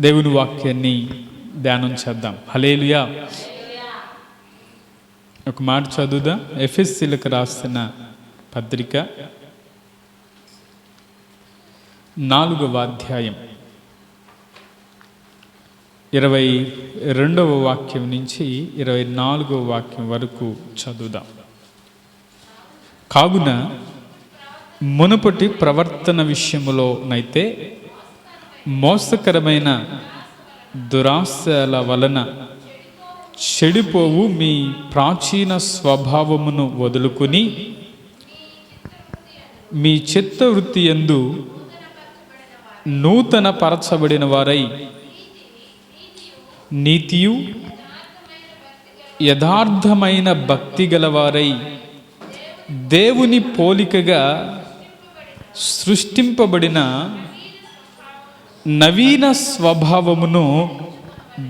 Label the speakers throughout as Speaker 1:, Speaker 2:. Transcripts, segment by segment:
Speaker 1: దేవుని వాక్యాన్ని ధ్యానం చేద్దాం. హల్లెలూయా. ఒక మాట చదువుదాం. ఎఫెసీయులకు రాసిన పత్రిక 4వ అధ్యాయం 22వ వాక్యం నుంచి 24వ వాక్యం వరకు చదువుదాం. కావున మునుపటి ప్రవర్తన విషయములోనైతే మోసకరమైన దురాశల వలన చెడిపోవు మీ ప్రాచీన స్వభావమును వదులుకుని మీ చిత్తవృత్తి యందు నూతన పరచబడిన వారై నీతియు యథార్థమైన భక్తి గలవారై దేవుని పోలికగా సృష్టింపబడిన నవీన స్వభావమును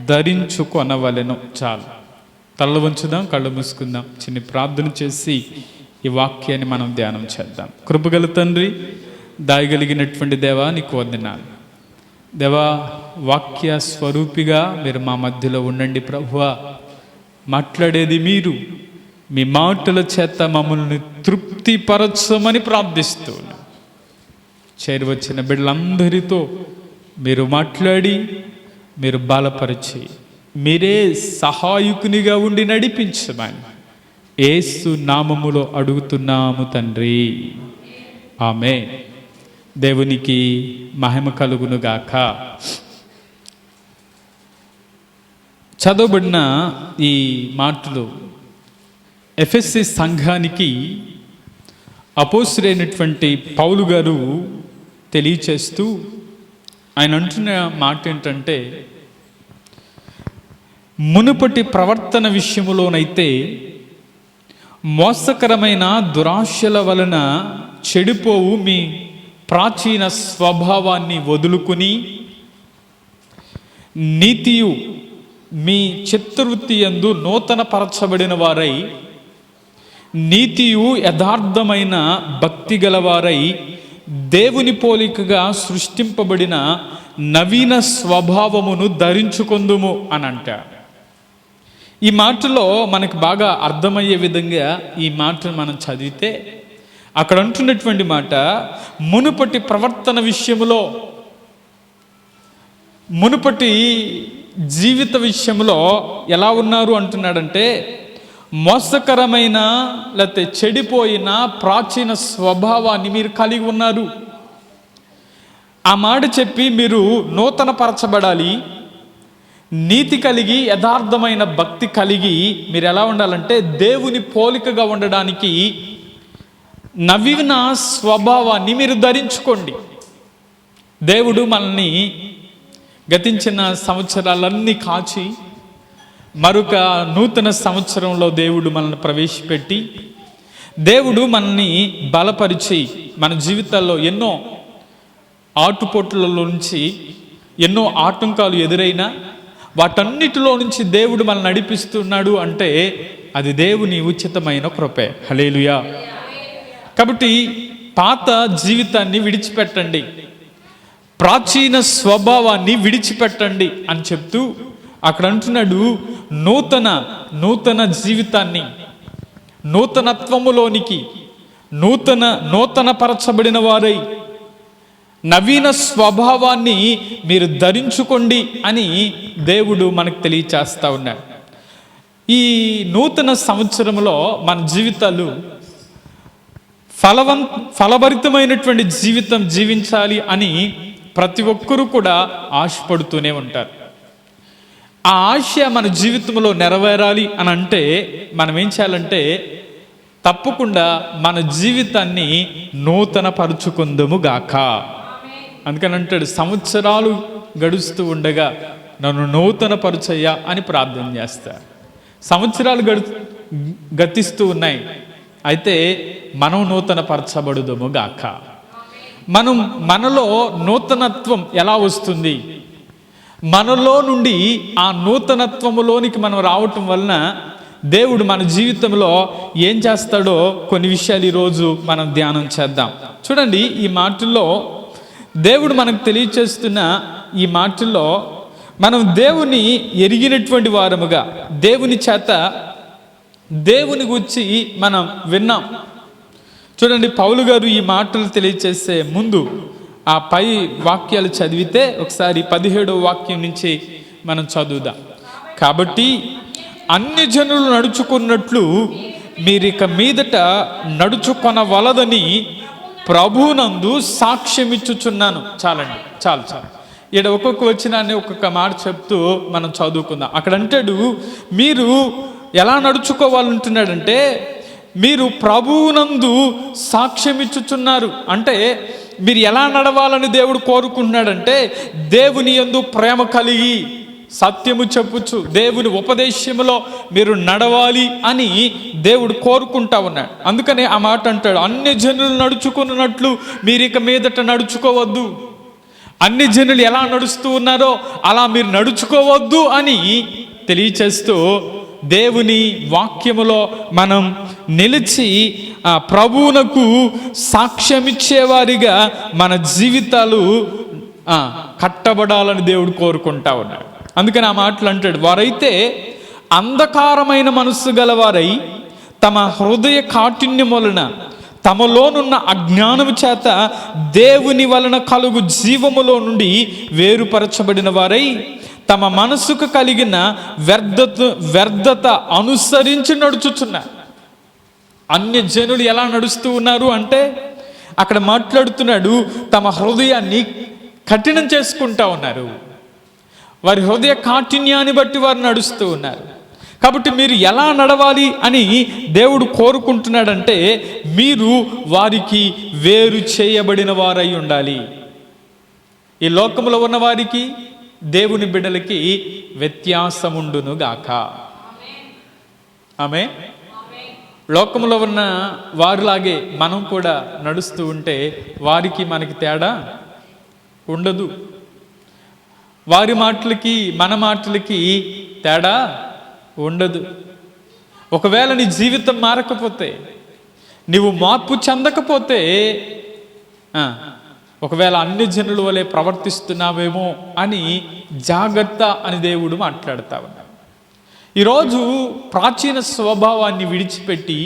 Speaker 1: ధరించుకొనవలెను. చాలు. తల వంచుదాం, కళ్ళు మూసుకుందాం, చిన్న ప్రార్థన చేసి ఈ వాక్యాన్ని మనం ధ్యానం చేద్దాం. కృపగల తండ్రి, దాయగలిగినటువంటి దేవా, నీకు వందనాలు. దేవా, వాక్య స్వరూపిగా మీరు మా మధ్యలో ఉండండి. ప్రభువా, మాట్లాడేది మీరు. మీ మాటల చేత మమ్మల్ని తృప్తిపరచమని ప్రార్థిస్తూ చేరువచ్చిన బిడ్డలందరితో మీరు మాట్లాడి, మీరు బలపరిచి, మీరే సహాయకునిగా ఉండి నడిపించమని యేసు నామములో అడుగుతున్నాము తండ్రి, ఆమేన్. దేవునికి మహిమ కలుగునుగాక. చదవబడిన ఈ మాటలు ఎఫెసీ సంఘానికి అపోస్తలుడైనటువంటి పౌలు గారు తెలియచేస్తూ ఆయన అంటున్న మాట ఏంటంటే, మునుపటి ప్రవర్తన విషయములోనైతే మోసకరమైన దురాశల వలన చెడిపోవు మీ ప్రాచీన స్వభావాన్ని వదులుకుని నీతియు మీ చిత్తవృత్తి యందు నూతన పరచబడిన వారై నీతియు యథార్థమైన భక్తి గలవారై దేవుని పోలికగా సృష్టింపబడిన నవీన స్వభావమును ధరించుకొందుము అని అంటారు. ఈ మాటలో మనకు బాగా అర్థమయ్యే విధంగా ఈ మాటను మనం చదివితే అక్కడ అంటున్నటువంటి మాట, మునుపటి ప్రవర్తన విషయంలో, మునుపటి జీవిత విషయంలో ఎలా ఉన్నారు అంటున్నాడంటే, మోసకరమైన లేకపోతే చెడిపోయిన ప్రాచీన స్వభావాన్ని మీరు కలిగి ఉన్నారు. ఆ మాట చెప్పి మీరు నూతన పరచబడాలి, నీతి కలిగి యథార్థమైన భక్తి కలిగి మీరు ఎలా ఉండాలంటే దేవుని పోలికగా ఉండడానికి నవీన స్వభావాన్ని మీరు ధరించుకోండి. దేవుడు మనల్ని గతించిన సంవత్సరాలన్నీ కాచి మరొక నూతన సంవత్సరంలో దేవుడు మనల్ని ప్రవేశపెట్టి, దేవుడు మనల్ని బలపరిచి, మన జీవితాల్లో ఎన్నో ఆటుపోట్లలో నుంచి ఎన్నో ఆటంకాలు ఎదురైనా వాటన్నిటిలో నుంచి దేవుడు మనల్ని నడిపిస్తున్నాడు అంటే అది దేవుని ఉచితమైన కృపే. హల్లెలూయా. కాబట్టి పాత జీవితాన్ని విడిచిపెట్టండి, ప్రాచీన స్వభావాన్ని విడిచిపెట్టండి అని చెప్తూ అక్కడ అంటున్నాడు, నూతన జీవితాన్ని, నూతనత్వములోనికి నూతన పరచబడిన వారై నవీన స్వభావాన్ని మీరు ధరించుకోండి అని దేవుడు మనకు తెలియచేస్తా ఉన్నాడు. ఈ నూతన సంవత్సరంలో మన జీవితాలు ఫలభరితమైనటువంటి జీవితం జీవించాలి అని ప్రతి ఒక్కరూ కూడా ఆశపడుతూనే ఉంటారు. ఆ ఆశ మన జీవితంలో నెరవేరాలి అని అంటే మనం ఏం చేయాలంటే తప్పకుండా మన జీవితాన్ని నూతన పరుచుకుందుము గాక. అందుకని అంటాడు, సంవత్సరాలు గడుస్తూ ఉండగా నన్ను నూతన పరుచయ్యా అని ప్రార్థన చేస్తారు. సంవత్సరాలు గతిస్తూ ఉన్నాయి, అయితే మనం నూతన పరచబడుదుము గాక. మనలో నూతనత్వం ఎలా వస్తుంది? మనలో నుండి ఆ నూతనత్వములోనికి మనం రావటం వలన దేవుడు మన జీవితంలో ఏం చేస్తాడో కొన్ని విషయాలు ఈరోజు మనం ధ్యానం చేద్దాం. చూడండి, ఈ మాటల్లో దేవుడు మనకు తెలియచేస్తున్న ఈ మాటల్లో మనం దేవుని ఎరిగినటువంటి వారముగా దేవుని చేత దేవుని గురించి మనం విన్నాం. చూడండి, పౌలు గారు ఈ మాటలు తెలియచేసే ముందు ఆ పై వాక్యాలు చదివితే ఒకసారి 17వ వాక్యం నుంచి మనం చదువుదాం. కాబట్టి అన్ని జనులు నడుచుకున్నట్లు మీరిక మీదట నడుచుకొనవలదని ప్రభునందు సాక్ష్యమిచ్చుచున్నాను. చాలండి, చాలు. ఇక్కడ ఒక్కొక్క వచనాన్ని ఒక్కొక్క మాట చెప్తూ మనం చదువుకుందాం. అక్కడ అంటాడు, మీరు ఎలా నడుచుకోవాలంటున్నాడంటే, మీరు ప్రభువునందు సాక్ష్యమిచ్చుచున్నారు. అంటే మీరు ఎలా నడవాలని దేవుడు కోరుకుంటున్నాడంటే, దేవుని యందు ప్రేమ కలిగి సత్యము చెప్పుచు దేవుని ఉపదేశములో మీరు నడవాలి అని దేవుడు కోరుకుంటా ఉన్నాడు. అందుకనే ఆ మాట అంటాడు, అన్ని జనులు నడుచుకున్నట్లు మీరు ఇక మీదట నడుచుకోవద్దు. అన్ని జనులు ఎలా నడుస్తూ ఉన్నారో అలా మీరు నడుచుకోవద్దు అని తెలియచేస్తూ దేవుని వాక్యములో మనం నిలిచి ఆ ప్రభువునకు సాక్ష్యమిచ్చేవారిగా మన జీవితాలు కట్టబడాలని దేవుడు కోరుకుంటా ఉన్నాడు. అందుకని ఆ మాటలు అంటాడు, వారైతే అంధకారమైన మనస్సు గలవారై తమ హృదయ కాఠిన్యం వలన తమలోనున్న అజ్ఞానము చేత దేవుని వలన కలుగు జీవములో నుండి వేరుపరచబడిన వారై తమ మనసుకు కలిగిన వ్యర్థత అనుసరించి నడుచుచున్నారు. అన్య జనులు ఎలా నడుస్తూ ఉన్నారు అంటే, అక్కడ మాట్లాడుతున్నాడు, తమ హృదయాన్ని కఠినం చేసుకుంటా ఉన్నారు. వారి హృదయ కాఠిన్యాన్ని బట్టి వారు నడుస్తూ ఉన్నారు. కాబట్టి మీరు ఎలా నడవాలి అని దేవుడు కోరుకుంటున్నాడంటే, మీరు వారికి వేరు చేయబడిన వారై ఉండాలి. ఈ లోకంలో ఉన్న వారికి దేవుని బిడ్డలకి వ్యత్యాసముండును గాక. ఆమె లోకంలో ఉన్న వారిలాగే మనం కూడా నడుస్తూ ఉంటే వారికి మనకి తేడా ఉండదు. వారి మాటలకి మన మాటలకి తేడా ఉండదు. ఒకవేళ నీ జీవితం మారకపోతే, నీవు మార్పు చెందకపోతే, ఒకవేళ అన్ని జనుల వలె ప్రవర్తిస్తున్నావేమో అని జాగ్రత్త అని దేవుడు మాట్లాడుతా ఉన్నాడు. ఈరోజు ప్రాచీన స్వభావాన్ని విడిచిపెట్టి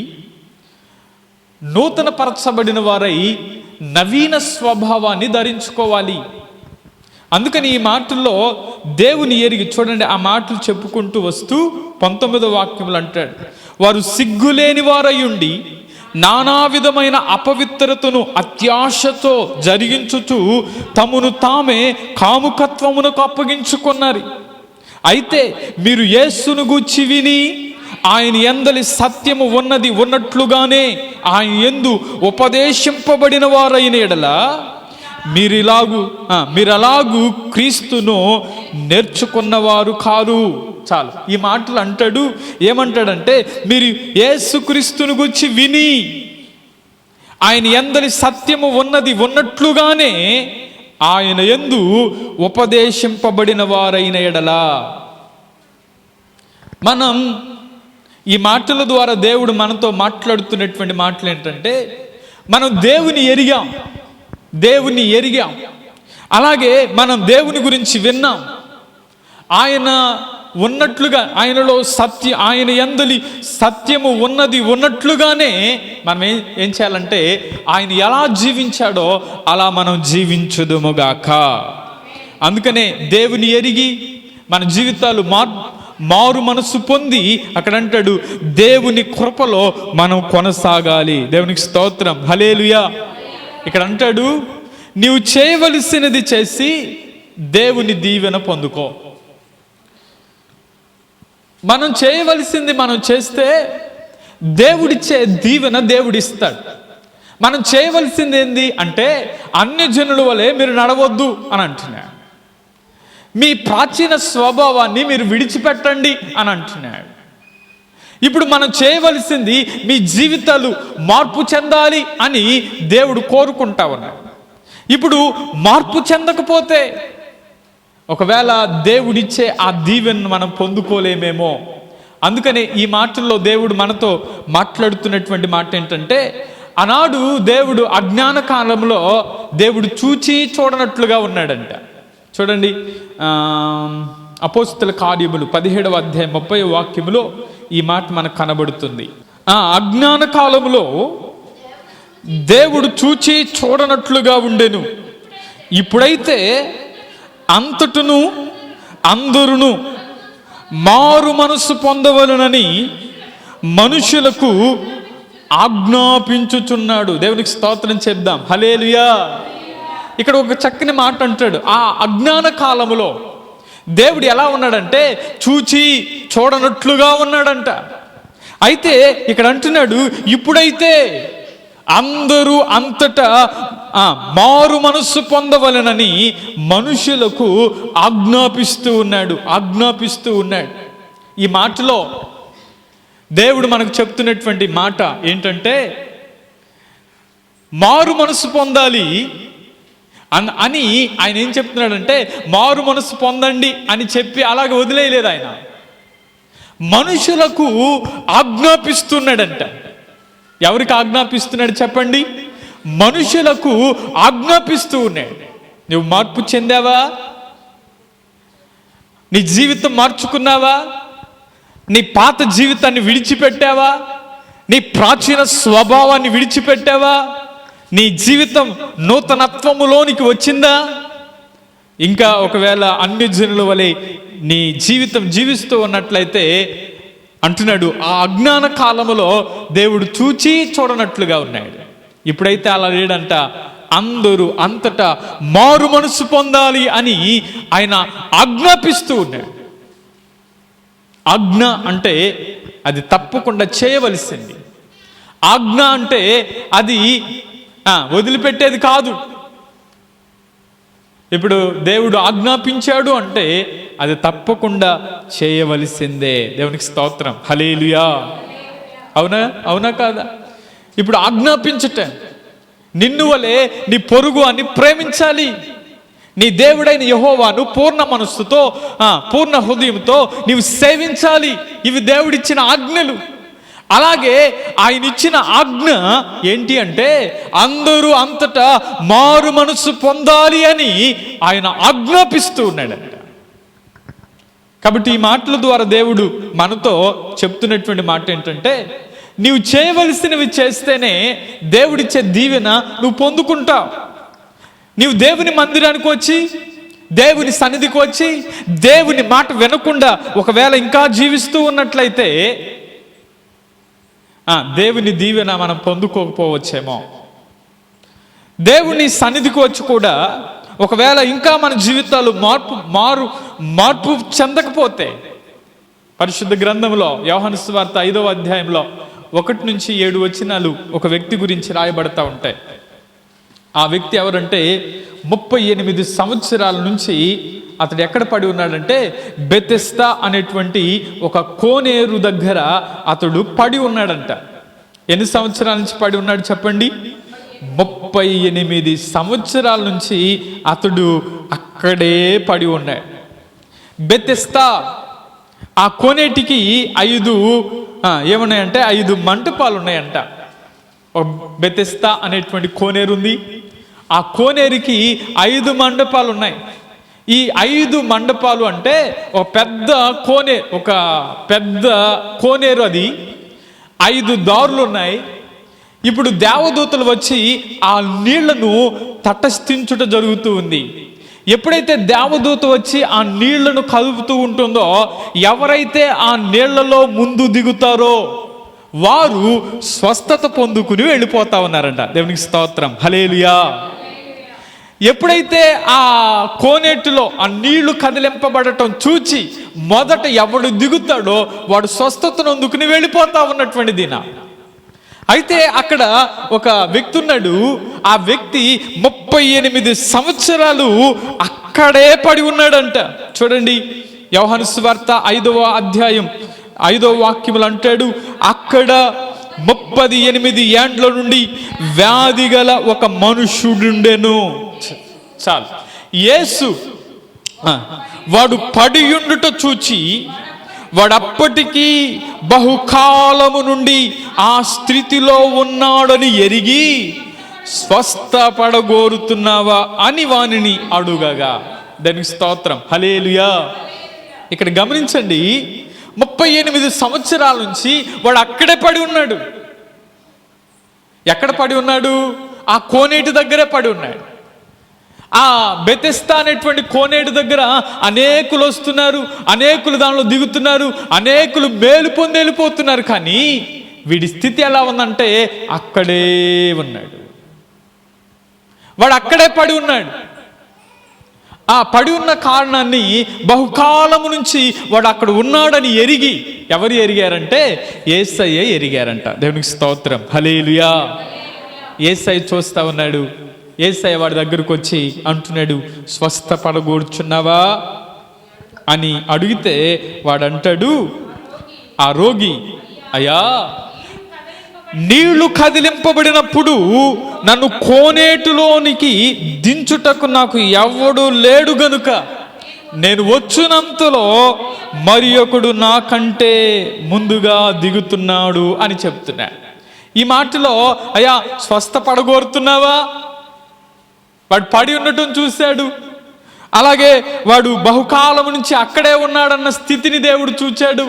Speaker 1: నూతన పరచబడిన వారై నవీన స్వభావాన్ని ధరించుకోవాలి. అందుకని ఈ మాటల్లో దేవుని ఎరిగి చూడండి, ఆ మాటలు చెప్పుకుంటూ వస్తూ 19వ వాక్యములు అంటాడు, వారు సిగ్గులేని వారై ఉండి నానా విధమైన అపవిత్రతను అత్యాశతో జరిగించుచు తమను తామే కాముకత్వమునకు అప్పగించుకున్నారు. అయితే మీరు యేసును గూర్చి విని ఆయన యందలి సత్యము ఉన్నది ఉన్నట్లుగానే ఆయన యందు ఉపదేశింపబడిన వారైన ఎడల మీరలాగు క్రీస్తును నేర్చుకున్నవారు కారు. చాలు, ఈ మాటలు అంటాడు. ఏమంటాడంటే, మీరు యేసుక్రీస్తును గురించి విని ఆయన యందలి సత్యము ఉన్నది ఉన్నట్లుగానే ఆయన యందు ఉపదేశింపబడిన వారైన ఎడల. మనం ఈ మాటల ద్వారా దేవుడు మనతో మాట్లాడుతున్నటువంటి మాటలు ఏంటంటే, మనం దేవుని ఎరిగాం, అలాగే మనం దేవుని గురించి విన్నాం. ఆయన ఉన్నట్లుగా, ఆయనలో ఆయన యందలి సత్యము ఉన్నది ఉన్నట్లుగానే మనం ఏం చేయాలంటే, ఆయన ఎలా జీవించాడో అలా మనం జీవించుదుముగాక. అందుకనే దేవుని ఎరిగి మన జీవితాలు మారు మనసు పొంది, అక్కడ అంటాడు, దేవుని కృపలో మనం కొనసాగాలి. దేవునికి స్తోత్రం, హల్లెలూయా. ఇక్కడ అంటాడు, నీవు చేయవలసినది చేసి దేవుని దీవెన పొందుకో. మనం చేయవలసింది మనం చేస్తే దేవుడిచ్చే దీవెన దేవుడిస్తాడు. మనం చేయవలసింది ఏంది అంటే, అన్య జనుల వలె మీరు నడవద్దు అని అంటున్నాడు. మీ ప్రాచీన స్వభావాన్ని మీరు విడిచిపెట్టండి అని అంటున్నాడు. ఇప్పుడు మనం చేయవలసింది, మీ జీవితాలు మార్పు చెందాలి అని దేవుడు కోరుకుంటా ఉన్నాడు. ఇప్పుడు మార్పు చెందకపోతే, ఒకవేళ దేవుడిచ్చే ఆ దీవెనను మనం పొందుకోలేమేమో. అందుకనే ఈ మాటల్లో దేవుడు మనతో మాట్లాడుతున్నటువంటి మాట ఏంటంటే, ఆనాడు దేవుడు అజ్ఞాన కాలంలో దేవుడు చూచి చూడనట్లుగా ఉన్నాడంట. చూడండి, అపోస్తల కార్యములు 17వ అధ్యాయం 30వ వాక్యములో ఈ మాట మనకు కనబడుతుంది. అజ్ఞాన కాలములో దేవుడు చూచి చూడనట్లుగా ఉండెను, ఇప్పుడైతే అంతటును అందరును మారు మనస్సు పొందవలనని మనుషులకు ఆజ్ఞాపించుచున్నాడు. దేవునికి స్తోత్రం చెప్దాం, హల్లెలూయా. ఇక్కడ ఒక చక్కని మాట అంటాడు. ఆ అజ్ఞాన కాలములో దేవుడు ఎలా ఉన్నాడంటే చూచి చూడనట్లుగా ఉన్నాడంట. అయితే ఇక్కడ అంటున్నాడు, ఇప్పుడైతే అందరూ అంతటా మారు మనస్సు పొందవలనని మనుషులకు ఆజ్ఞాపిస్తూ ఉన్నాడు. ఈ మాటలో దేవుడు మనకు చెప్తున్నటువంటి మాట ఏంటంటే, మారు మనస్సు పొందాలి అని ఆయన ఏం చెప్తున్నాడంటే, మారు మనస్సు పొందండి అని చెప్పి అలాగే వదిలేయలేదు. ఆయన మనుషులకు ఆజ్ఞాపిస్తున్నాడంట. ఎవరికి ఆజ్ఞాపిస్తున్నాడు చెప్పండి? మనుషులకు ఆజ్ఞాపిస్తూ ఉన్నాడు. నువ్వు మార్పు చెందావా? నీ జీవితం మార్చుకున్నావా? నీ పాత జీవితాన్ని విడిచిపెట్టావా? నీ ప్రాచీన స్వభావాన్ని విడిచిపెట్టావా? నీ జీవితం నూతనత్వములోనికి వచ్చిందా? ఇంకా ఒకవేళ అన్ని జనుల వలె నీ జీవితం జీవిస్తూ ఉన్నట్లయితే అంటున్నాడు, ఆ అజ్ఞాన కాలములో దేవుడు చూచి చూడనట్లుగా ఉన్నాడు. ఇప్పుడైతే అలా లేడంట. అందరూ అంతటా మారు మనస్సు పొందాలి అని ఆయన ఆజ్ఞాపిస్తూ ఉన్నాడు. ఆజ్ఞ అంటే అది తప్పకుండా చేయవలసింది. ఆజ్ఞ అంటే అది వదిలిపెట్టేది కాదు. ఇప్పుడు దేవుడు ఆజ్ఞాపించాడు అంటే అది తప్పకుండా చేయవలసిందే. దేవునికి స్తోత్రం, హల్లెలూయా. అవునా కాదా? ఇప్పుడు ఆజ్ఞాపించట, నిన్ను వలె నీ పొరుగు అని ప్రేమించాలి. నీ దేవుడైన యెహోవాను పూర్ణ మనస్సుతో పూర్ణ హృదయంతో నీవు సేవించాలి. ఇవి దేవుడిచ్చిన ఆజ్ఞలు. అలాగే ఆయన ఇచ్చిన ఆజ్ఞ ఏంటి అంటే, అందరూ అంతటా మారు మనస్సు పొందాలి అని ఆయన ఆజ్ఞాపిస్తూ ఉన్నాడంట. కాబట్టి ఈ మాటల ద్వారా దేవుడు మనతో చెప్తున్నటువంటి మాట ఏంటంటే, నీవు చేయవలసినవి చేస్తేనే దేవుడిచ్చే దీవెన నువ్వు పొందుకుంటావు. నీవు దేవుని మందిరానికి వచ్చి, దేవుని సన్నిధికి వచ్చి, దేవుని మాట వినకుండా ఒకవేళ ఇంకా జీవిస్తూ ఉన్నట్లయితే దేవుని దీవెన మనం పొందుకోకపోవచ్చేమో. దేవుని సన్నిధికి వచ్చి కూడా ఒకవేళ ఇంకా మన జీవితాలు మార్పు చెందకపోతే, పరిశుద్ధ గ్రంథంలో యోహాను సువార్త 5వ అధ్యాయంలో 1-7 వచనాలు ఒక వ్యక్తి గురించి రాయబడతా ఉంటాయి. ఆ వ్యక్తి ఎవరంటే, 38 సంవత్సరాల నుంచి అతడు ఎక్కడ పడి ఉన్నాడంటే, బెతెస్దా అనేటువంటి ఒక కోనేరు దగ్గర అతడు పడి ఉన్నాడంట. ఎన్ని సంవత్సరాల నుంచి పడి ఉన్నాడు చెప్పండి? 38 సంవత్సరాల నుంచి అతడు అక్కడే పడి ఉన్నాడు. బెతెస్దా ఆ కోనేటికి 5 ఏమున్నాయంటే 5 మంటపాలు ఉన్నాయంట. బెతెస్దా అనేటువంటి కోనేరు ఉంది. ఆ కోనేరుకి 5 మండపాలు ఉన్నాయి. ఈ 5 మండపాలు అంటే ఒక పెద్ద కోనేరు. అది 5 దారులు ఉన్నాయి. ఇప్పుడు దేవదూతలు వచ్చి ఆ నీళ్లను తటస్థించుట జరుగుతూ ఉంది. ఎప్పుడైతే దేవదూత వచ్చి ఆ నీళ్లను కదుపుతూ ఉంటుందో, ఎవరైతే ఆ నీళ్లలో ముందు దిగుతారో వారు స్వస్థత పొందుకుని వెళ్ళిపోతా ఉన్నారంట. దేవునికి స్తోత్రం, హల్లెలూయా. ఎప్పుడైతే ఆ కోనేటిలో ఆ నీళ్లు కదిలింపబడటం చూచి మొదట ఎవడు దిగుతాడో వాడు స్వస్థతను అందుకుని వెళ్ళిపోతా ఉన్నటువంటి దిన. అయితే అక్కడ ఒక వ్యక్తి ఉన్నాడు. ఆ వ్యక్తి 38 సంవత్సరాలు అక్కడే పడి ఉన్నాడంట. చూడండి, యోహాను సువార్త 5వ అధ్యాయం 5వ వాక్యములు అంటాడు, అక్కడ 38 ఏండ్ల నుండి వ్యాధి గల ఒక మనుషుడుండెను. చాలు. యేసు వాడు పడియుండుట చూచి వాడప్పటికీ బహుకాలము నుండి ఆ స్థితిలో ఉన్నాడని ఎరిగి, స్వస్థపడగోరుతున్నావా అని వానిని అడుగగా. దానికి స్తోత్రం, హల్లెలూయా. ఇక్కడ గమనించండి, 38 సంవత్సరాల నుంచి వాడు అక్కడే పడి ఉన్నాడు. ఎక్కడ పడి ఉన్నాడు? ఆ కోనేటి దగ్గరే పడి ఉన్నాడు. ఆ బెతెస్దా అనేటువంటి కోనేటి దగ్గర అనేకులు వస్తున్నారు, అనేకులు దానిలో దిగుతున్నారు, అనేకులు మేలు పొంది వెళ్ళిపోతున్నారు. కానీ వీడి స్థితి ఎలా ఉందంటే అక్కడే ఉన్నాడు. వాడు అక్కడే పడి ఉన్నాడు. ఆ పడి ఉన్న కారణాన్ని బహుకాలము నుంచి వాడు అక్కడ ఉన్నాడని ఎరిగి, ఎవరు ఎరిగారంటే యేసయ్య ఎరిగారంట. దేవునికి స్తోత్రం, హల్లెలూయా. యేసయ్య చూస్తా ఉన్నాడు. యేసయ్య వాడి దగ్గరకు వచ్చి అంటున్నాడు, స్వస్థపడగూర్చున్నావా అని అడిగితే వాడంటాడు, ఆ రోగి, అయ్యా నీళ్లు కదిలింపబడినప్పుడు నన్ను కోనేటిలోనికి దించుటకు నాకు ఎవడు లేడు గనుక నేను వచ్చినంతలో మరి ఒకడు నాకంటే ముందుగా దిగుతున్నాడు అని చెప్తున్నాడు. ఈ మాటలో అయ్యా స్వస్థపడగోరుతున్నావా? వాడు పడి ఉండటం చూశాడు. అలాగే వాడు బహుకాలం నుంచి అక్కడే ఉన్నాడన్న స్థితిని దేవుడు చూచాడు.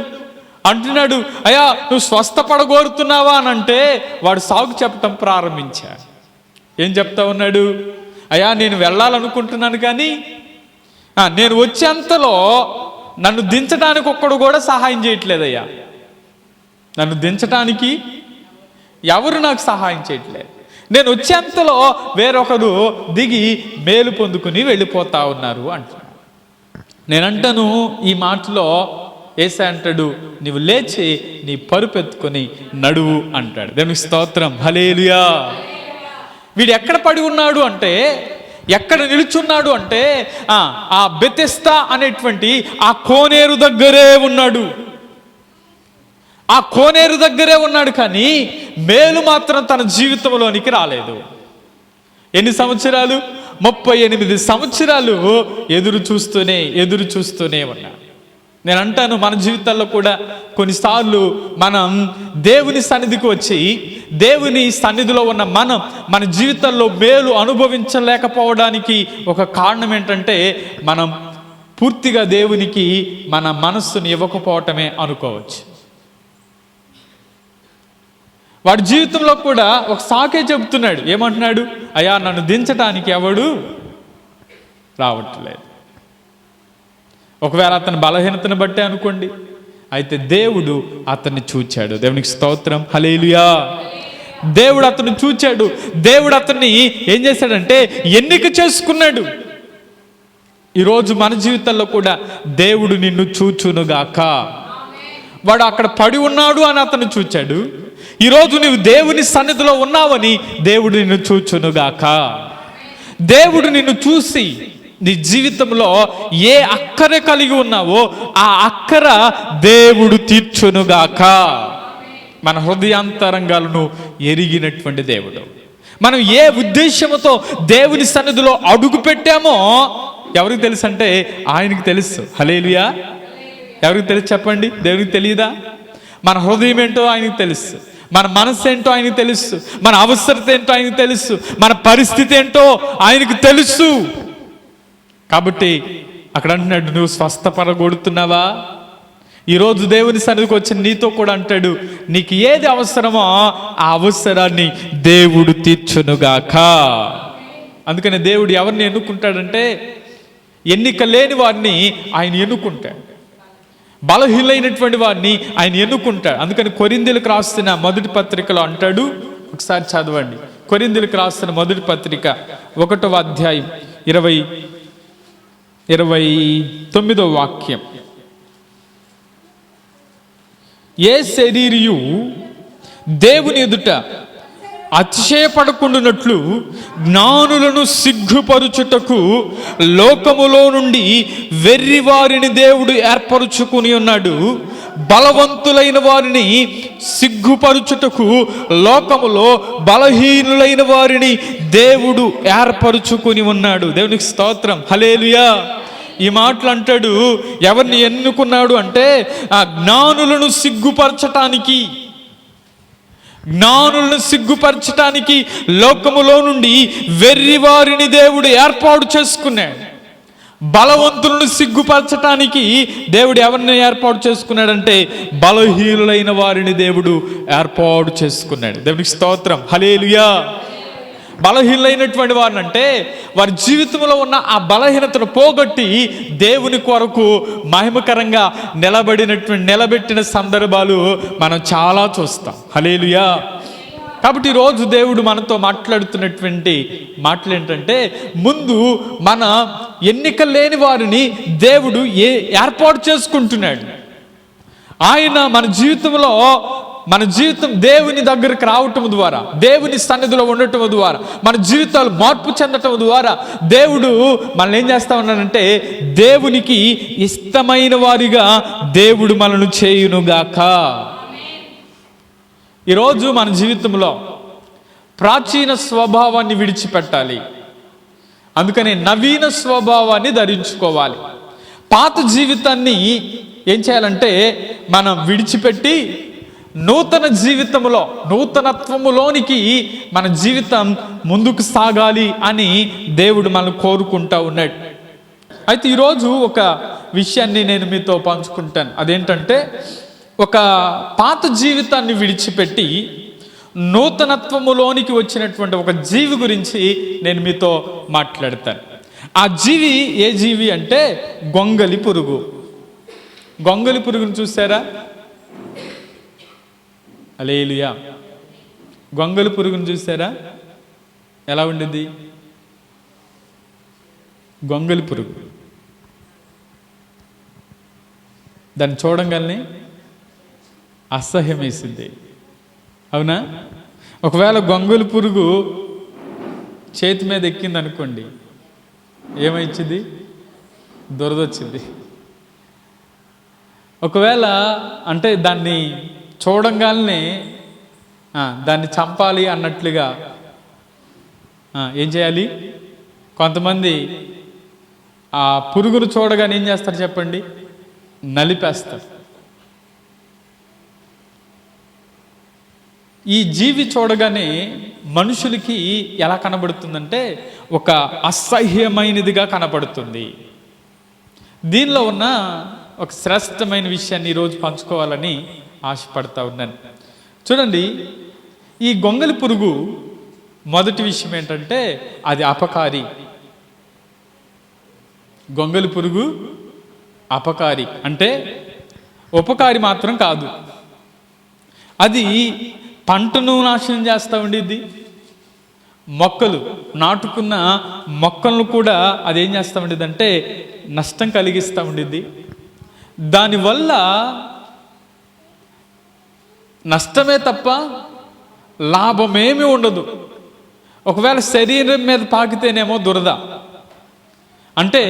Speaker 1: అంటున్నాడు, అయ్యా నువ్వు స్వస్థపడగోరుతున్నావా అని అంటే వాడు సాగు చెప్పటం ప్రారంభించాడు. ఏం చెప్తా ఉన్నాడు? అయ్యా నేను వెళ్ళాలనుకుంటున్నాను, కానీ నేను వచ్చేంతలో నన్ను దించడానికి ఒక్కడు కూడా సహాయం చేయట్లేదయ్యా. నన్ను దించడానికి ఎవరు నాకు సహాయం చేయట్లేదు. నేను వచ్చేంతలో వేరొకరు దిగి మేలు పొందుకుని వెళ్ళిపోతా ఉన్నారు అంటున్నాడు. నేనంటాను, ఈ మాటలో యేసయ్య అంటాడు, నీవు లేచి నీ పరుపెత్తుకొని నడువు అంటాడు. దేవునికి స్తోత్రం, హల్లెలూయా. వీడు ఎక్కడ పడి ఉన్నాడు అంటే, ఎక్కడ నిలుచున్నాడు అంటే ఆ బెతెస్దా అనేటువంటి ఆ కోనేరు దగ్గరే ఉన్నాడు. ఆ కోనేరు దగ్గరే ఉన్నాడు, కానీ మేలు మాత్రం తన జీవితంలోనికి రాలేదు. ఎన్ని సంవత్సరాలు? 38 సంవత్సరాలు ఎదురు చూస్తూనే ఉన్నాడు. నేను అంటాను, మన జీవితాల్లో కూడా కొన్నిసార్లు మనం దేవుని సన్నిధికి వచ్చి, దేవుని సన్నిధిలో ఉన్న మన జీవితాల్లో మేలు అనుభవించలేకపోవడానికి ఒక కారణం ఏంటంటే, మనం పూర్తిగా దేవునికి మన మనస్సుని ఇవ్వకపోవటమే అనుకోవచ్చు. వాడి జీవితంలో కూడా ఒక సాకే చెబుతున్నాడు. ఏమంటున్నాడు? అయ్యా నన్ను దించడానికి ఎవడు రావట్లేదు. ఒకవేళ అతని బలహీనతను బట్టే అనుకోండి. అయితే దేవుడు అతన్ని చూచాడు. దేవునికి స్తోత్రం, హల్లెలూయా. దేవుడు అతన్ని చూచాడు. దేవుడు అతన్ని ఏం చేశాడంటే ఎన్నిక చేసుకున్నాడు. ఈరోజు మన జీవితంలో కూడా దేవుడు నిన్ను చూచునుగాక. వాడు అక్కడ పడి ఉన్నాడు అని అతను చూచాడు. ఈరోజు నువ్వు దేవుని సన్నిధిలో ఉన్నావని దేవుడు నిన్ను చూచునుగాక. దేవుడు నిన్ను చూసి నీ జీవితంలో ఏ అక్కర కలిగి ఉన్నావో ఆ అక్కర దేవుడు తీర్చునుగాక. మన హృదయాంతరంగాలను ఎరిగినటువంటి దేవుడు. మనం ఏ ఉద్దేశంతో దేవుని సన్నిధిలో అడుగు పెట్టామో ఎవరికి తెలుసు అంటే ఆయనకి తెలుసు. హల్లెలూయా. ఎవరికి తెలుసు చెప్పండి? దేవునికి తెలియదా? మన హృదయం ఏంటో ఆయనకి తెలుసు, మన మనసు ఏంటో ఆయనకు తెలుసు, మన అవసరత ఏంటో ఆయనకు తెలుసు, మన పరిస్థితి ఏంటో ఆయనకు తెలుసు. కాబట్టి అక్కడ అంటున్నాడు, నువ్వు స్వస్థపడగొడుతున్నావా? ఈరోజు దేవుని సన్నిధికి వచ్చి నీతో కూడా అంటాడు, నీకు ఏది అవసరమో ఆ అవసరాన్ని దేవుడు తీర్చునుగాక. అందుకని దేవుడు ఎవరిని ఎన్నుకుంటాడంటే, ఎన్నిక లేని వారిని ఆయన ఎన్నుకుంటాడు, బలహీనైనటువంటి వారిని ఆయన ఎన్నుకుంటాడు. అందుకని కొరింథీయులకు రాస్తున్న మొదటి పత్రికలో అంటాడు, ఒకసారి చదవండి. కొరింథీయులకు రాస్తున్న మొదటి పత్రిక 1వ అధ్యాయం 29వ వాక్యం. ఏ శరీరియు దేవుని ఎదుట అతిశయపడకుండునట్లు జ్ఞానులను సిగ్గుపరుచుటకు లోకములో నుండి వెర్రి వారిని దేవుడు ఏర్పరుచుకుని ఉన్నాడు. బలవంతులైన వారిని సిగ్గుపరుచుటకు లోకములో బలహీనులైన వారిని దేవుడు ఏర్పరుచుకుని ఉన్నాడు. దేవునికి స్తోత్రం, హల్లెలూయా. ఈ మాటలు అంటాడు, ఎవరిని ఎన్నుకున్నాడు అంటే ఆ జ్ఞానులను సిగ్గుపరచటానికి, జ్ఞానులను సిగ్గుపరచటానికి లోకములో నుండి వెర్రి వారిని దేవుడు ఏర్పాటు చేసుకున్నాడు. బలవంతులను సిగ్గుపరచటానికి దేవుడు ఎవరిని ఏర్పాటు చేసుకున్నాడంటే బలహీనులైన వారిని దేవుడు ఏర్పాటు చేసుకున్నాడు. దేవునికి స్తోత్రం, హల్లెలూయా. బలహీనులైనటువంటి వారిని అంటే వారి జీవితంలో ఉన్న ఆ బలహీనతను పోగొట్టి దేవుని కొరకు మహిమకరంగా నిలబెట్టిన సందర్భాలు మనం చాలా చూస్తాం. హల్లెలూయా. కాబట్టి ఈరోజు దేవుడు మనతో మాట్లాడుతున్నటువంటి మాటలు ఏంటంటే, ముందు మన ఎన్నిక లేని వారిని దేవుడు ఏర్పాటు చేసుకుంటున్నాడు. ఆయన మన జీవితం దేవుని దగ్గరికి రావటం ద్వారా, దేవుని సన్నిధిలో ఉండటం ద్వారా, మన జీవితాలు మార్పు చెందటం ద్వారా దేవుడు మనల్ని ఏం చేస్తా ఉన్నాడంటే దేవునికి ఇష్టమైన వారిగా దేవుడు మనల్ని చేయునుగాక. ఈరోజు మన జీవితంలో ప్రాచీన స్వభావాన్ని విడిచిపెట్టాలి. అందుకని నవీన స్వభావాన్ని ధరించుకోవాలి. పాత జీవితాన్ని ఏం చేయాలంటే మనం విడిచిపెట్టి నూతన జీవితంలో, నూతనత్వములోనికి మన జీవితం ముందుకు సాగాలి అని దేవుడు మనల్ని కోరుకుంటా ఉన్నాడు. అయితే ఈరోజు ఒక విషయాన్ని నేను మీతో పంచుకుంటాను. అదేంటంటే, ఒక పాత జీవితాన్ని విడిచిపెట్టి నూతనత్వములోనికి వచ్చినటువంటి ఒక జీవి గురించి నేను మీతో మాట్లాడతాను. ఆ జీవి ఏ జీవి అంటే గొంగలి పురుగు. గొంగలి పురుగును చూసారా? హల్లెలూయా. గొంగలి పురుగును చూసారా? ఎలా ఉండింది గొంగలి పురుగు? దాన్ని చూడంగానే అసహ్యం వేసింది, అవునా? ఒకవేళ గొంగలి పురుగు చేతి మీద ఎక్కింది అనుకోండి, ఏమైంది? దురదొచ్చింది. ఒకవేళ అంటే దాన్ని చూడంగానే దాన్ని చంపాలి అన్నట్లుగా ఏం చేయాలి? కొంతమంది ఆ పురుగును చూడగానే ఏం చేస్తారు చెప్పండి? నలిపేస్తారు. ఈ జీవి చూడగానే మనుషులకి ఎలా కనబడుతుందంటే ఒక అసహ్యమైనదిగా కనబడుతుంది. దీనిలో ఉన్న ఒక శ్రేష్టమైన విషయాన్ని ఈరోజు పంచుకోవాలని ఆశపడతా ఉన్నాను. చూడండి, ఈ గొంగలి పురుగు మొదటి విషయం ఏంటంటే అది అపకారి. గొంగలి పురుగు అపకారి అంటే ఉపకారి మాత్రం కాదు. అది పంటను నాశనం చేస్తూ ఉండిద్ది. మొక్కలు నాటుకున్న మొక్కలను కూడా అదేం చేస్తూ ఉండిద్ది అంటే నష్టం కలిగిస్తూ ఉండిద్ది. దానివల్ల నష్టమే తప్ప లాభమేమీ ఉండదు. ఒకవేళ శరీరం మీద పాకితేనేమో దురద. అంటే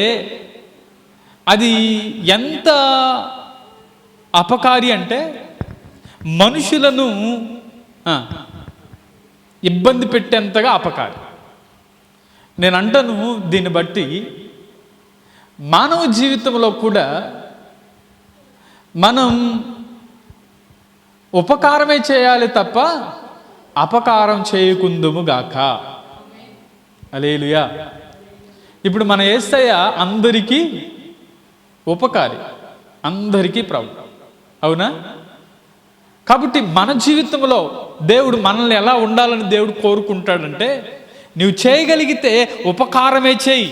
Speaker 1: అది ఎంత అపకారి అంటే మనుషులను ఇబ్బంది పెట్టేంతగా అపకారి. నేను అంటాను, దీన్ని బట్టి మానవ జీవితంలో కూడా మనం ఉపకారమే చేయాలి తప్ప అపకారం చేయకుందుము గాక. హల్లెలూయా. ఇప్పుడు మన యేసయ్య అందరికీ ఉపకారి, అందరికీ ప్రభు, అవునా? కాబట్టి మన జీవితంలో దేవుడు మనల్ని ఎలా ఉండాలని దేవుడు కోరుకుంటాడంటే, నువ్వు చేయగలిగితే ఉపకారమే చేయి,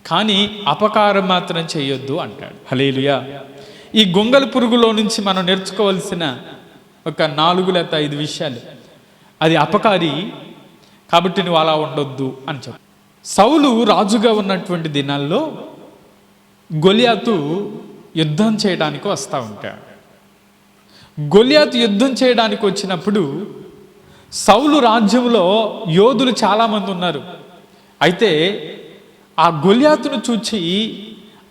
Speaker 1: కానీ అపకారం మాత్రం చేయొద్దు అంటాడు. హల్లెలూయా. ఈ గొంగలి పురుగులో నుంచి మనం నేర్చుకోవాల్సిన ఒక 4 లేదా 5 విషయాలు. అది అపకారి కాబట్టి నువ్వు అలా ఉండొద్దు అని చెప్పు. సౌలు రాజుగా ఉన్నటువంటి దినాల్లో గొలియాతు యుద్ధం చేయడానికి వస్తూ ఉంటాడు. గొలియాతు యుద్ధం చేయడానికి వచ్చినప్పుడు సౌలు రాజ్యంలో యోధులు చాలామంది ఉన్నారు. అయితే ఆ గొలియాతును చూచి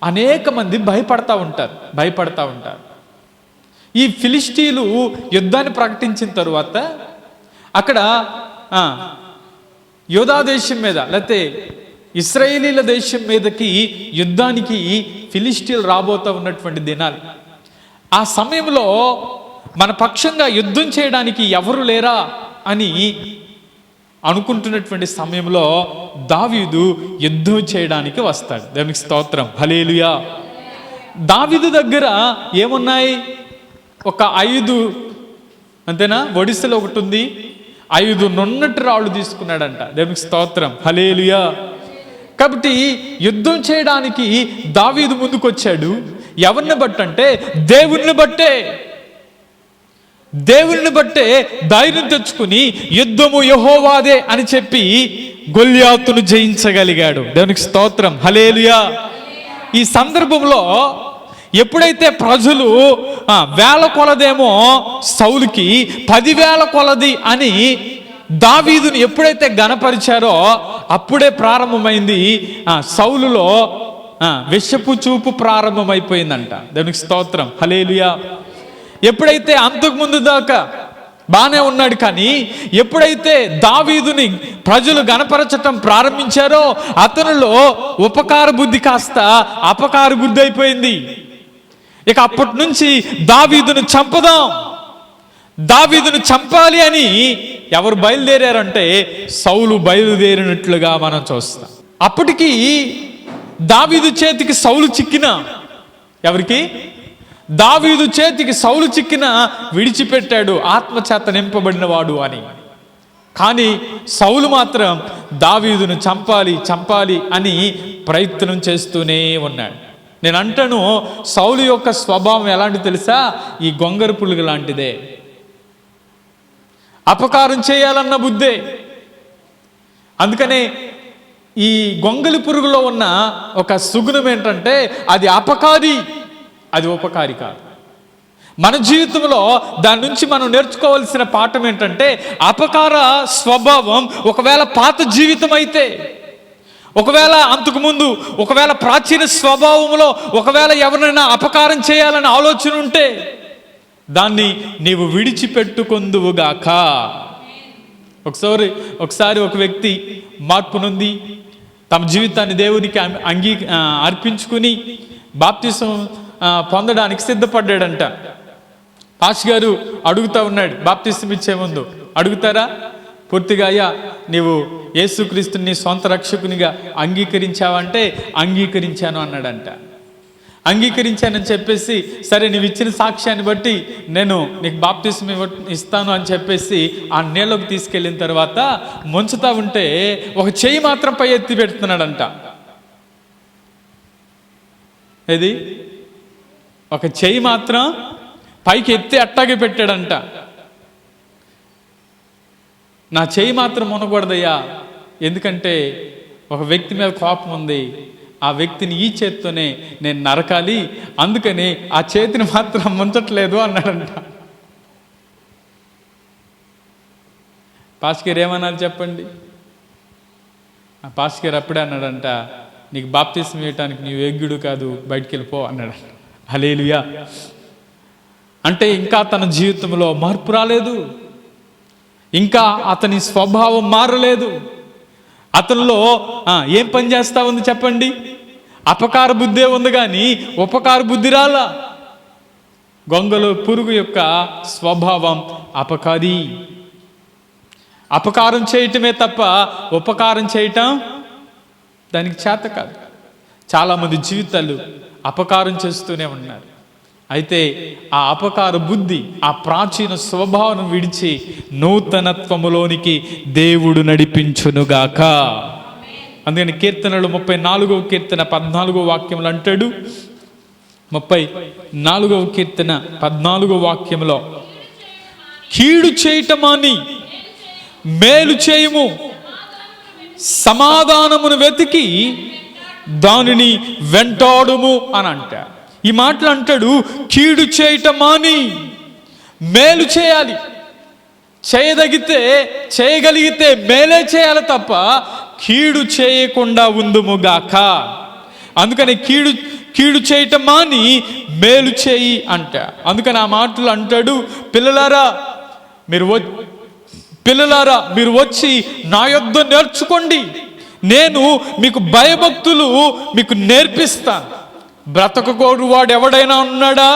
Speaker 1: అనేక మంది భయపడతా ఉంటారు. ఈ ఫిలిష్తీయులు యుద్ధాన్ని ప్రకటించిన తరువాత అక్కడ యోధా దేశం మీద లేకపోతే ఇశ్రాయేలీల దేశం మీదకి యుద్ధానికి ఫిలిష్తీయులు రాబోతూ ఉన్నటువంటి దినాలు. ఆ సమయంలో మన పక్షంగా యుద్ధం చేయడానికి ఎవరు లేరా అని అనుకుంటున్నటువంటి సమయంలో దావీదు యుద్ధం చేయడానికి వస్తాడు. దేవునికి స్తోత్రం, హల్లెలూయా. దావీదు దగ్గర ఏమున్నాయి? ఒక 5 అంతేనా, ఒడిసెలో ఒకటి ఉంది, 5 నున్నటి రాళ్ళు తీసుకున్నాడంట. దేవునికి స్తోత్రం, హల్లెలూయా. కాబట్టి యుద్ధం చేయడానికి దావీదు ముందుకు వచ్చాడు. ఎవరిని బట్టంటే దేవుణ్ణి బట్టే ధైర్యం తెచ్చుకుని యుద్ధము యెహోవాదే అని చెప్పి గొల్యాతును జయించగలిగాడు. దేవునికి స్తోత్రం, హల్లెలూయా. ఈ సందర్భంలో ఎప్పుడైతే ప్రజలు వేల కొలదేమో సౌలుకి 10,000 కొలది అని దావీదుని ఎప్పుడైతే గణపరిచారో అప్పుడే ప్రారంభమైంది సౌలులో విషపు చూపు ప్రారంభమైపోయిందంట. దేవునికి స్తోత్రం, హల్లెలూయా. ఎప్పుడైతే అంతకుముందు దాకా బానే ఉన్నాడు, కానీ ఎప్పుడైతే దావీదుని ప్రజలు గణపరచటం ప్రారంభించారో అతనిలో ఉపకార బుద్ధి కాస్త అపకార బుద్ధి అయిపోయింది. ఇక అప్పటి నుంచి దావీదును చంపాలి అని ఎవరు బయలుదేరారంటే సౌలు బయలుదేరినట్లుగా మనం చూస్తాం. అప్పటికి దావీదు చేతికి సౌలు చిక్కిన, ఎవరికి? దావీదు చేతికి సౌలు చిక్కిన విడిచిపెట్టాడు, ఆత్మచేత నింపబడిన వాడు అని. కానీ సౌలు మాత్రం దావీదును చంపాలి అని ప్రయత్నం చేస్తూనే ఉన్నాడు. నేను అంటాను, సౌలు యొక్క స్వభావం ఎలాంటి తెలుసా? ఈ గొంగర పులుగు లాంటిదే. అపకారం చేయాలన్న బుద్ధే. అందుకనే ఈ గొంగలి పురుగులో ఉన్న ఒక సుగుణం ఏంటంటే అది అపకారి, అది ఉపకారి కాదు. మన జీవితంలో దాని నుంచి మనం నేర్చుకోవాల్సిన పాఠం ఏంటంటే అపకార స్వభావం ఒకవేళ పాత జీవితం అయితే, ఒకవేళ అంతకుముందు ఒకవేళ ప్రాచీన స్వభావంలో ఒకవేళ ఎవరినైనా అపకారం చేయాలని ఆలోచన ఉంటే దాన్ని నీవు విడిచిపెట్టుకొందువుగాక. ఒకసారి ఒక వ్యక్తి మార్పు నొంది తమ జీవితాన్ని దేవునికి అర్పించుకుని బాప్తిసం పొందడానికి సిద్ధపడ్డాడంట. పాస్ గారు అడుగుతా ఉన్నాడు, బాప్తిసం ఇచ్చే ముందు అడుగుతారా పూర్తిగా, అయ్యా నీవు యేసుక్రీస్తుని నీ సొంత రక్షకునిగా అంగీకరించావంటే అంగీకరించాను అన్నాడంట. అంగీకరించానని చెప్పేసి, సరే నీవు ఇచ్చిన సాక్ష్యాన్ని బట్టి నేను నీకు బాప్తిసం ఇస్తాను అని చెప్పేసి ఆ నీళ్ళకు తీసుకెళ్ళిన తర్వాత ముంచుతా ఉంటే ఒక చెయ్యి మాత్రం పై ఎత్తి పెడుతున్నాడంట. ఏది? ఒక చెయ్యి మాత్రం పైకి ఎత్తి అట్టాగే పెట్టాడంట. నా చెయ్యి మాత్రం మునకూడదయ్యా, ఎందుకంటే ఒక వ్యక్తి మీద కోపం ఉంది, ఆ వ్యక్తిని ఈ చేత్తోనే నేను నరకాలి, అందుకని ఆ చేతిని మాత్రం ముంచట్లేదు అన్నాడంట. పాస్కర్ ఏమన్నారు చెప్పండి? ఆ పాస్కర్ అప్పుడే అన్నాడంట, నీకు బాప్తిసం ఇవ్వటానికి నీవు యోగ్యుడు కాదు, బయటికి వెళ్ళిపో అన్నాడు. హల్లెలూయా. అంటే ఇంకా తన జీవితంలో మార్పు రాలేదు, ఇంకా అతని స్వభావం మారలేదు. అతనిలో ఏం పని చేస్తా ఉంది చెప్పండి? అపకార బుద్ధే ఉంది కానీ ఉపకార బుద్ధి రాలా. గొంగలు పురుగు యొక్క స్వభావం అపకారి. అపకారం చేయటమే తప్ప ఉపకారం చేయటం దానికి చేత కాదు. చాలామంది జీవితాలు అపకారం చేస్తూనే ఉన్నారు. అయితే ఆ అపకార బుద్ధి, ఆ ప్రాచీన స్వభావం విడిచి నూతనత్వములోనికి దేవుడు నడిపించునుగాక. అందుకని కీర్తనలు 34వ కీర్తన 14వ వాక్యంలో అంటాడు, 34వ కీర్తన 14వ వాక్యంలో, కీడు చేయటమాని మేలు చేయము, సమాధానమును వెతికి దానిని వెంటాడుము అని అంటాడు. ఈ మాటలు అంటాడు, కీడు చేయటం మాని మేలు చేయాలి. చేయగలిగితే మేలే చేయాలి తప్ప కీడు చేయకుండా ఉందుముగాక. అందుకని కీడు చేయటం మాని మేలు చేయి అంట. అందుకని ఆ మాటలు అంటాడు, పిల్లలారా మీరు వచ్చి నా యొద్ద నేర్చుకోండి, నేను మీకు భయభక్తులు మీకు నేర్పిస్తాను. బ్రతకకోడు వాడు ఎవడైనా ఉన్నాడా?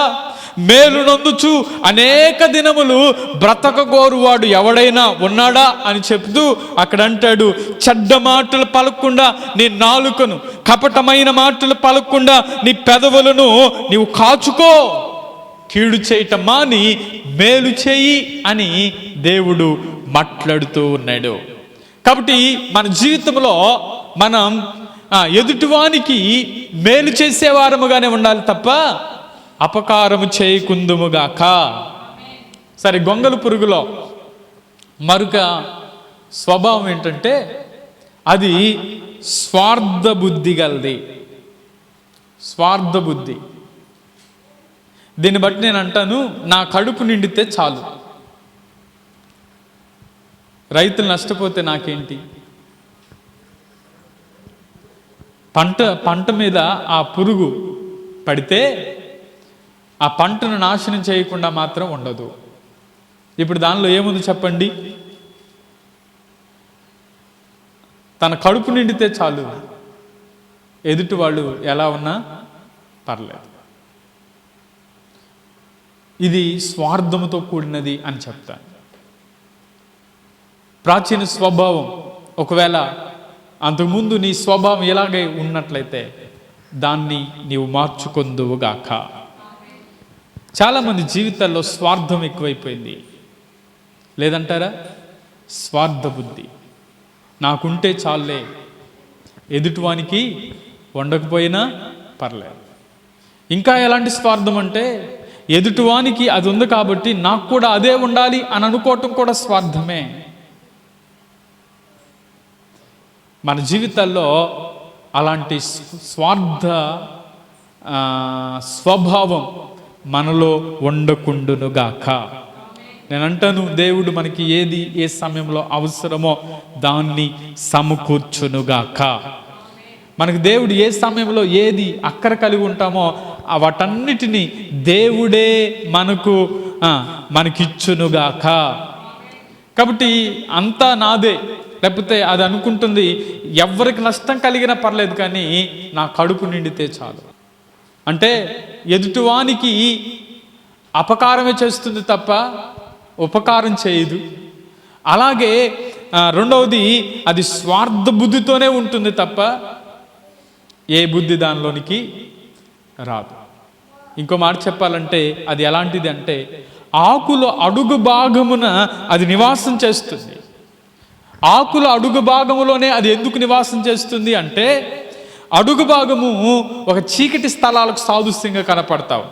Speaker 1: మేలు నొందుచు అనేక దినములు బ్రతకగోరువాడు ఎవడైనా ఉన్నాడా అని చెప్తూ అక్కడ అంటాడు, చెడ్డ మాటలు పలకకుండా నీ నాలుకను, కపటమైన మాటలు పలకకుండా నీ పెదవులను నీవు కాచుకో, కీడు చేయటం మాని మేలు చేయి అని దేవుడు మాట్లాడుతూ ఉన్నాడు. కాబట్టి మన జీవితంలో మనం ఎదుటివానికి మేలు చేసేవారముగానే ఉండాలి తప్ప అపకారము చేయకుందుముగాక. సరే, గొంగళి పురుగులో మరొక స్వభావం ఏంటంటే అది స్వార్థ బుద్ధి గలది. స్వార్థ బుద్ధి. దీన్ని బట్టి నేను అంటాను, నా కడుపు నిండితే చాలు, రైతులు నష్టపోతే నాకేంటి, పంట మీద ఆ పురుగు పడితే ఆ పంటను నాశనం చేయకుండా మాత్రం ఉండదు. ఇప్పుడు దానిలో ఏముంది చెప్పండి? తన కడుపు నిండితే చాలు, ఎదుటి వాళ్ళు ఎలా ఉన్నా పర్లేదు. ఇది స్వార్థముతో కూడినది అని చెప్తాను. ప్రాచీన స్వభావం, ఒకవేళ అంతకుముందు నీ స్వభావం ఇలాగే ఉన్నట్లయితే దాన్ని నీవు మార్చుకొందువుగాక. చాలామంది జీవితాల్లో స్వార్థం ఎక్కువైపోయింది, లేదంటారా? స్వార్థ బుద్ధి. నాకుంటే చాలే, ఎదుటివానికి వండకపోయినా పర్లేదు. ఇంకా ఎలాంటి స్వార్థం అంటే, ఎదుటివానికి అది ఉంది కాబట్టి నాకు కూడా అదే ఉండాలి అని అనుకోవటం కూడా స్వార్థమే. మన జీవితాల్లో అలాంటి స్వార్థ స్వభావం మనలో ఉండకుండునుగాక. నేను అంటాను, దేవుడు మనకి ఏది ఏ సమయంలో అవసరమో దాన్ని సమకూర్చునుగాక. మనకు దేవుడు ఏ సమయంలో ఏది అక్కర కలిగి ఉంటామో వాటన్నిటినీ దేవుడే మనకిచ్చునుగాక. కాబట్టి అంతా నాదే, లేకపోతే అది అనుకుంటుంది ఎవరికి నష్టం కలిగినా పర్లేదు కానీ నా కడుపు నిండితే చాలు అంటే ఎదుటివానికి అపకారమే చేస్తుంది తప్ప ఉపకారం చేయదు. అలాగే రెండవది, అది స్వార్థ బుద్ధితోనే ఉంటుంది తప్ప ఏ బుద్ధి దానిలోనికి రాదు. ఇంకో మాట చెప్పాలంటే అది ఎలాంటిది అంటే, ఆకుల అడుగు భాగమున అది నివాసం చేస్తుంది. ఆకుల అడుగు భాగములోనే అది ఎందుకు నివాసం చేస్తుంది అంటే, అడుగు భాగము ఒక చీకటి స్థలాలకు సాదృశ్యంగా కనపడతావు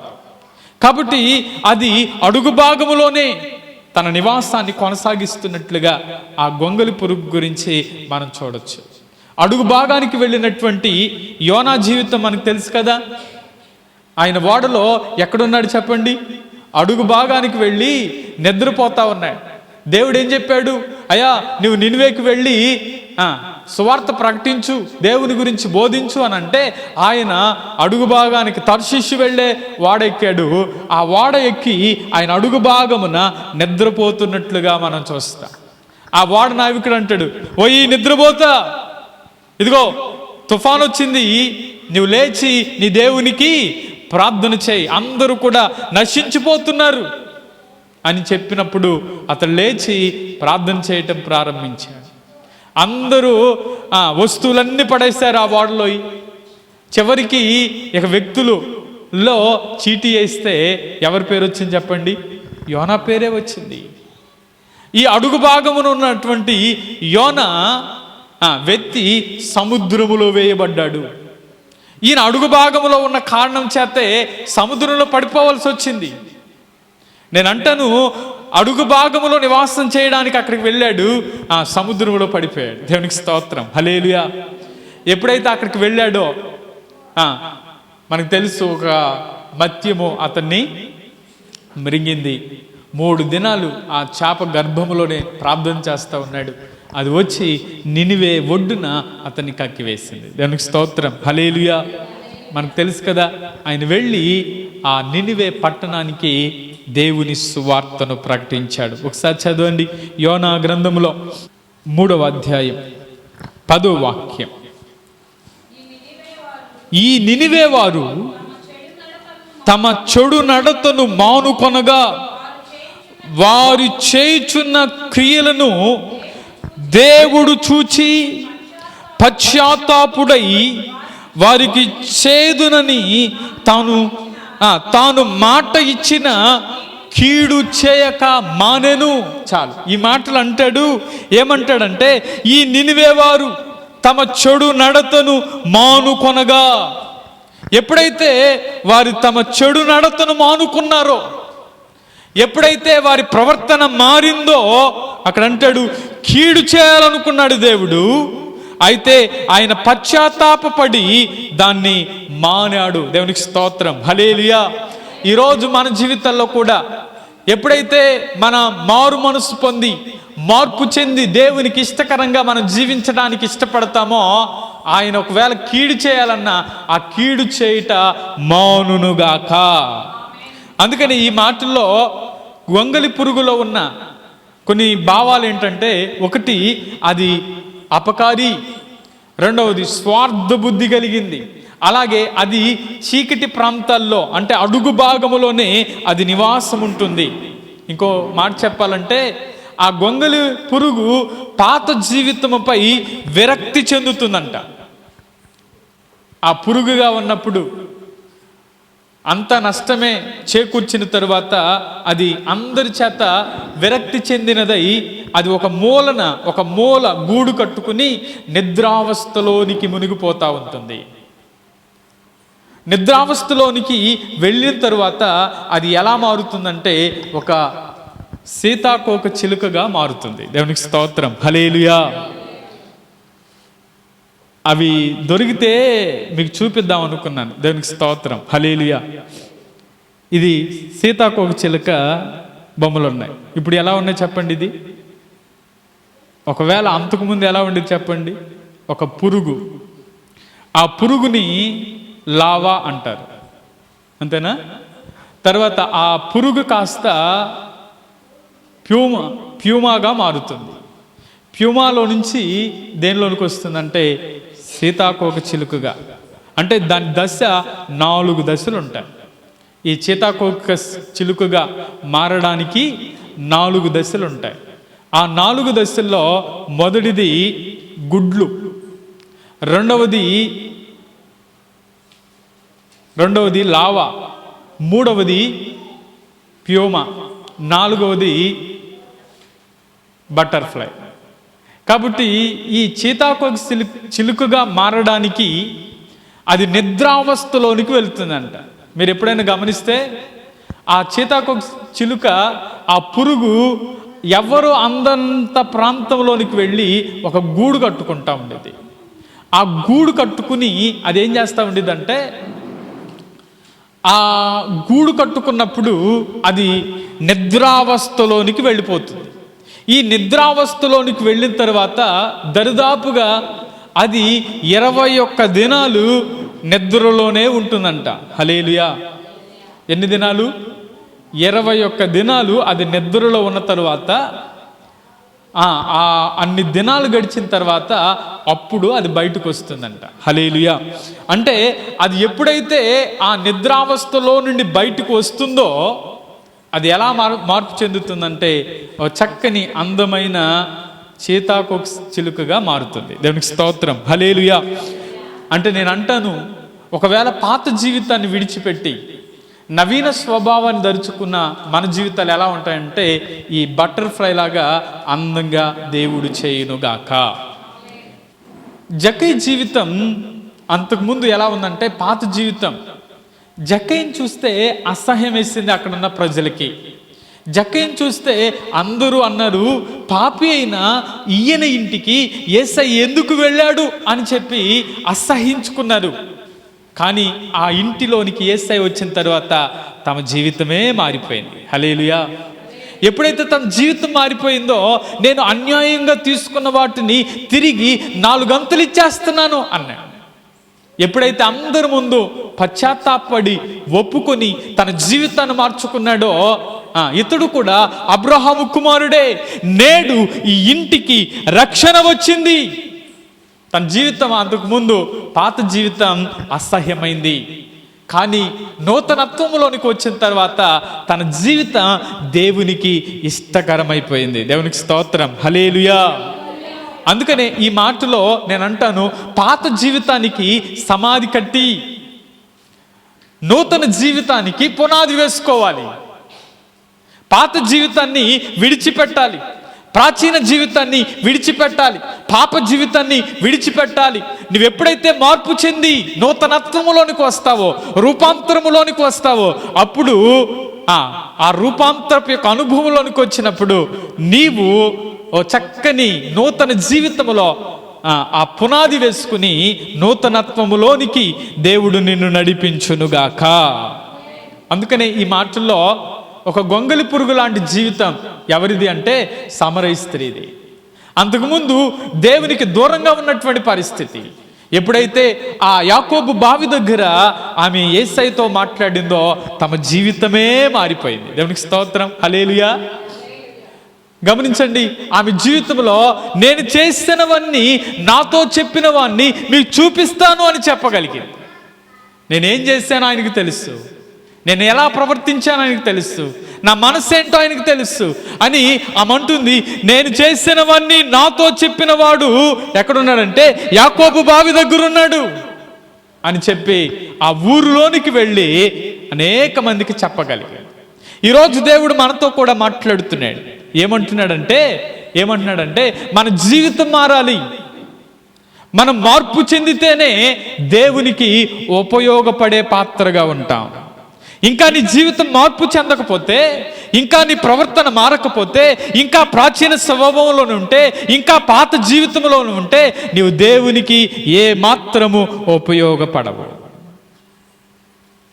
Speaker 1: కాబట్టి అది అడుగు భాగములోనే తన నివాసాన్ని కొనసాగిస్తున్నట్లుగా ఆ గొంగలి పురుగు గురించి మనం చూడొచ్చు. అడుగు భాగానికి వెళ్ళినటువంటి యోనా జీవితం మనకు తెలుసు కదా. ఆయన ఓడలో ఎక్కడున్నాడు చెప్పండి? అడుగు భాగానికి వెళ్ళి నిద్రపోతా ఉన్నాడు. దేవుడు ఏం చెప్పాడు? అయ్యా, నువ్వు నినివేకి వెళ్ళి సువార్త ప్రకటించు, దేవుని గురించి బోధించు అని అంటే ఆయన అడుగు భాగానికి తర్షీషు వెళ్ళే వాడ ఎక్కాడు. ఆ వాడ ఎక్కి ఆయన అడుగు భాగమున నిద్రపోతున్నట్లుగా మనం చూస్తాం. ఆ వాడ నావికుడు అంటాడు, ఓయి నిద్రపోతా, ఇదిగో తుఫాన్ వచ్చింది, నువ్వు లేచి నీ దేవునికి ప్రార్థన చేయి, అందరూ కూడా నశించిపోతున్నారు అని చెప్పినప్పుడు అతడు లేచి ప్రార్థన చేయటం ప్రారంభించాడు. అందరూ వస్తువులన్నీ పడేశారు ఆ వాడలో. చివరికి ఇక వ్యక్తులలో చీటీ వేస్తే ఎవరి పేరు వచ్చింది చెప్పండి? యోనా పేరే వచ్చింది. ఈ అడుగు భాగమున ఉన్నటువంటి యోనా వ్యక్తి సముద్రములో వేయబడ్డాడు. ఈయన అడుగు భాగములో ఉన్న కారణం చేతే సముద్రంలో పడిపోవాల్సి వచ్చింది. నేను అంటాను, అడుగు భాగములో నివాసం చేయడానికి అక్కడికి వెళ్ళాడు, ఆ సముద్రంలో పడిపోయాడు. దేవునికి స్తోత్రం, హల్లెలూయా. ఎప్పుడైతే అక్కడికి వెళ్ళాడో మనకు తెలుసు, ఒక మత్యము అతన్ని మృంగింది. 3 దినాలు ఆ చేప గర్భములోనే ప్రార్థన చేస్తూ ఉన్నాడు. అది వచ్చి నినివే ఒడ్డున అతన్ని కక్కివేసింది. దేవునికి స్తోత్రం, హల్లెలూయా. మనకు తెలుసు కదా, ఆయన వెళ్ళి ఆ నినివే పట్టణానికి దేవుని సువార్తను ప్రకటించాడు. ఒకసారి చదవండి, యోనా గ్రంథములో 3వ అధ్యాయం 10వ వాక్యం. ఈ నినివే వారు తమ చెడు నడతను మానుకొనగా వారు చేయుచున్న క్రియలను దేవుడు చూచి పశ్చాత్తాపుడై వారికి చేదునని తాను మాట ఇచ్చిన కీడు చేయక మానెను. చాలు, ఈ మాటలు అంటాడు. ఏమంటాడంటే, ఈ నినివే వారు తమ చెడు నడతను మానుకొనగా, ఎప్పుడైతే వారి తమ చెడు నడతను మానుకున్నారో, ఎప్పుడైతే వారి ప్రవర్తన మారిందో, అక్కడ అంటాడు కీడు చేయాలనుకున్నాడు దేవుడు, అయితే ఆయన పశ్చాత్తాపపడి దాన్ని మానాడు. దేవునికి స్తోత్రం, హల్లెలూయా. ఈరోజు మన జీవితాల్లో కూడా ఎప్పుడైతే మన మారు మనసు పొంది మార్పు చెంది దేవునికి ఇష్టకరంగా మనం జీవించడానికి ఇష్టపడతామో, ఆయన ఒకవేళ కీడు చేయాలన్నా ఆ కీడు చేయుట మానునుగాక. అందుకని ఈ మాటల్లో గొంగలి పురుగులో ఉన్న కొన్ని భావాలు ఏంటంటే, ఒకటి అది అపకారి, రెండవది స్వార్థ బుద్ధి కలిగింది, అలాగే అది చీకటి ప్రాంతాల్లో అంటే అడుగు భాగములోనే అది నివాసం ఉంటుంది. ఇంకో మాట చెప్పాలంటే, ఆ గొంగలి పురుగు పాత జీవితముపై విరక్తి చెందుతుందంట. ఆ పురుగుగా ఉన్నప్పుడు అంత నష్టమే చేకూర్చిన తరువాత అది అందరి చేత విరక్తి చెందినదై అది ఒక మూల గూడు కట్టుకుని నిద్రావస్థలోనికి మునిగిపోతూ ఉంటుంది. నిద్రావస్థలోనికి వెళ్ళిన తరువాత అది ఎలా మారుతుందంటే ఒక సీతాకోక చిలుకగా మారుతుంది. దేవునికి స్తోత్రం, హల్లెలూయా. అవి దొరికితే మీకు చూపిద్దాం అనుకున్నాను. దేవునికి స్తోత్రం, హల్లెలూయా. ఇది సీతాకోక చిలుక బొమ్మలు ఉన్నాయి. ఇప్పుడు ఎలా ఉన్నాయి చెప్పండి? ఇది ఒకవేళ అంతకుముందు ఎలా ఉండేది చెప్పండి? ఒక పురుగు. ఆ పురుగుని లావా అంటారు, అంతేనా? తర్వాత ఆ పురుగు కాస్త ప్యూమాగా మారుతుంది. ప్యూమాలో నుంచి దేనిలోనికి వస్తుందంటే సీతాకోక చిలుకగా. అంటే దాని దశ 4 దశలు ఉంటాయి. ఈ సీతాకోక చిలుకగా మారడానికి 4 దశలు ఉంటాయి. ఆ 4 దశల్లో మొదటిది గుడ్లు, రెండవది లావా, మూడవది ప్యూమా, 4వది బటర్ఫ్లై. కాబట్టి ఈ సీతాకోక చిలుకగా మారడానికి అది నిద్రావస్థలోనికి వెళ్తుందంట. మీరు ఎప్పుడైనా గమనిస్తే ఆ సీతాకోక చిలుక ఆ పురుగు ఎవరు అందంత ప్రాంతంలోనికి వెళ్ళి ఒక గూడు కట్టుకుంటా ఉండేది. ఆ గూడు కట్టుకుని అదేం చేస్తూ ఉండేదంటే, ఆ గూడు కట్టుకున్నప్పుడు అది నిద్రావస్థలోనికి వెళ్ళిపోతుంది. ఈ నిద్రావస్థలోనికి వెళ్ళిన తర్వాత దరిదాపుగా అది 21 దినాలు నిద్రలోనే ఉంటుందంట. హల్లెలూయా. ఎన్ని దినాలు? 21 దినాలు అది నిద్రలో ఉన్న తర్వాత అన్ని దినాలు గడిచిన తర్వాత అప్పుడు అది బయటకు వస్తుందంట. హల్లెలూయా. అంటే అది ఎప్పుడైతే ఆ నిద్రావస్థలో నుండి బయటకు వస్తుందో అది ఎలా మార్పు చెందుతుందంటే చక్కని అందమైన సీతాకోక చిలుకగా మారుతుంది. దేవునికి స్తోత్రం, హల్లెలూయా. అంటే నేను అంటాను, ఒకవేళ పాత జీవితాన్ని విడిచిపెట్టి నవీన స్వభావాన్ని ధరుచుకున్న మన జీవితాలు ఎలా ఉంటాయంటే ఈ బటర్ఫ్లై లాగా అందంగా దేవుడు చేయునుగాక. జక్కై జీవితం అంతకుముందు ఎలా ఉందంటే, పాత జీవితం జక్కైని చూస్తే అసహ్యం వేసింది అక్కడున్న ప్రజలకి. జక్కైని చూస్తే అందరూ అన్నారు, పాపి అయిన ఈయన ఇంటికి యేసయ్య ఎందుకు వెళ్ళాడు అని చెప్పి అసహ్యించుకున్నారు. కానీ ఆ ఇంటిలోనికి యేసయ్య వచ్చిన తర్వాత తమ జీవితమే మారిపోయింది. హల్లెలూయా. ఎప్పుడైతే తన జీవితం మారిపోయిందో, నేను అన్యాయంగా తీసుకున్న వాటిని తిరిగి 4 గంతులు ఇచ్చేస్తున్నాను అన్నాడు. ఎప్పుడైతే అందరి ముందు పశ్చాత్తాపడి ఒప్పుకొని తన జీవితాన్ని మార్చుకున్నాడో, ఇతడు కూడా అబ్రహాము కుమారుడే, నేడు ఈ ఇంటికి రక్షణ వచ్చింది. తన జీవితం అంతకు ముందు పాత జీవితం అసహ్యమైంది. కానీ నూతనత్వంలోనికి వచ్చిన తర్వాత తన జీవితం దేవునికి ఇష్టకరమైపోయింది. దేవునికి స్తోత్రం, హల్లెలూయా. అందుకనే ఈ మాటలో నేను అంటాను, పాత జీవితానికి సమాధి కట్టి నూతన జీవితానికి పునాది వేసుకోవాలి. పాత జీవితాన్ని విడిచిపెట్టాలి, ప్రాచీన జీవితాన్ని విడిచిపెట్టాలి, పాప జీవితాన్ని విడిచిపెట్టాలి. నువ్వు ఎప్పుడైతే మార్పు చెంది నూతనత్వములోనికి వస్తావో, రూపాంతరములోనికి వస్తావో, అప్పుడు ఆ రూపాంతరపు యొక్క అనుభవంలోనికి వచ్చినప్పుడు నీవు ఓ చక్కని నూతన జీవితములో ఆ పునాది వేసుకుని నూతనత్వములోనికి దేవుడు నిన్ను నడిపించునుగాక. అందుకనే ఈ మాటల్లో ఒక గొంగలి పురుగు లాంటి జీవితం ఎవరిది అంటే సమరయ స్త్రీది. అంతకుముందు దేవునికి దూరంగా ఉన్నటువంటి పరిస్థితి. ఎప్పుడైతే ఆ యాకోబు బావి దగ్గర ఆమె యేసయ్యతో మాట్లాడిందో తమ జీవితమే మారిపోయింది. దేవునికి స్తోత్రం, హల్లెలూయా. గమనించండి, ఆమె జీవితంలో నేను చేసినవన్నీ నాతో చెప్పిన వాన్ని మీకు చూపిస్తాను అని చెప్పగలిగింది. నేనేం చేశానో ఆయనకు తెలుసు, నేను ఎలా ప్రవర్తించానో ఆయనకు తెలుసు, నా మనసు ఏంటో ఆయనకు తెలుసు అని ఆమె అంటుంది. నేను చేసినవన్నీ నాతో చెప్పిన వాడు ఎక్కడున్నాడంటే యాకోబు బావి దగ్గర ఉన్నాడు అని చెప్పి ఆ ఊరిలోనికి వెళ్ళి అనేక మందికి చెప్పగలిగాడు. ఈరోజు దేవుడు మనతో కూడా మాట్లాడుతున్నాడు. ఏమంటున్నాడంటే మన జీవితం మారాలి. మనం మార్పు చెందితేనే దేవునికి ఉపయోగపడే పాత్రగా ఉంటాం. ఇంకా నీ జీవితం మార్పు చెందకపోతే, ఇంకా నీ ప్రవర్తన మారకపోతే, ఇంకా ప్రాచీన స్వభావంలో ఉంటే, ఇంకా పాత జీవితంలో ఉంటే నీవు దేవునికి ఏ మాత్రము ఉపయోగపడవు.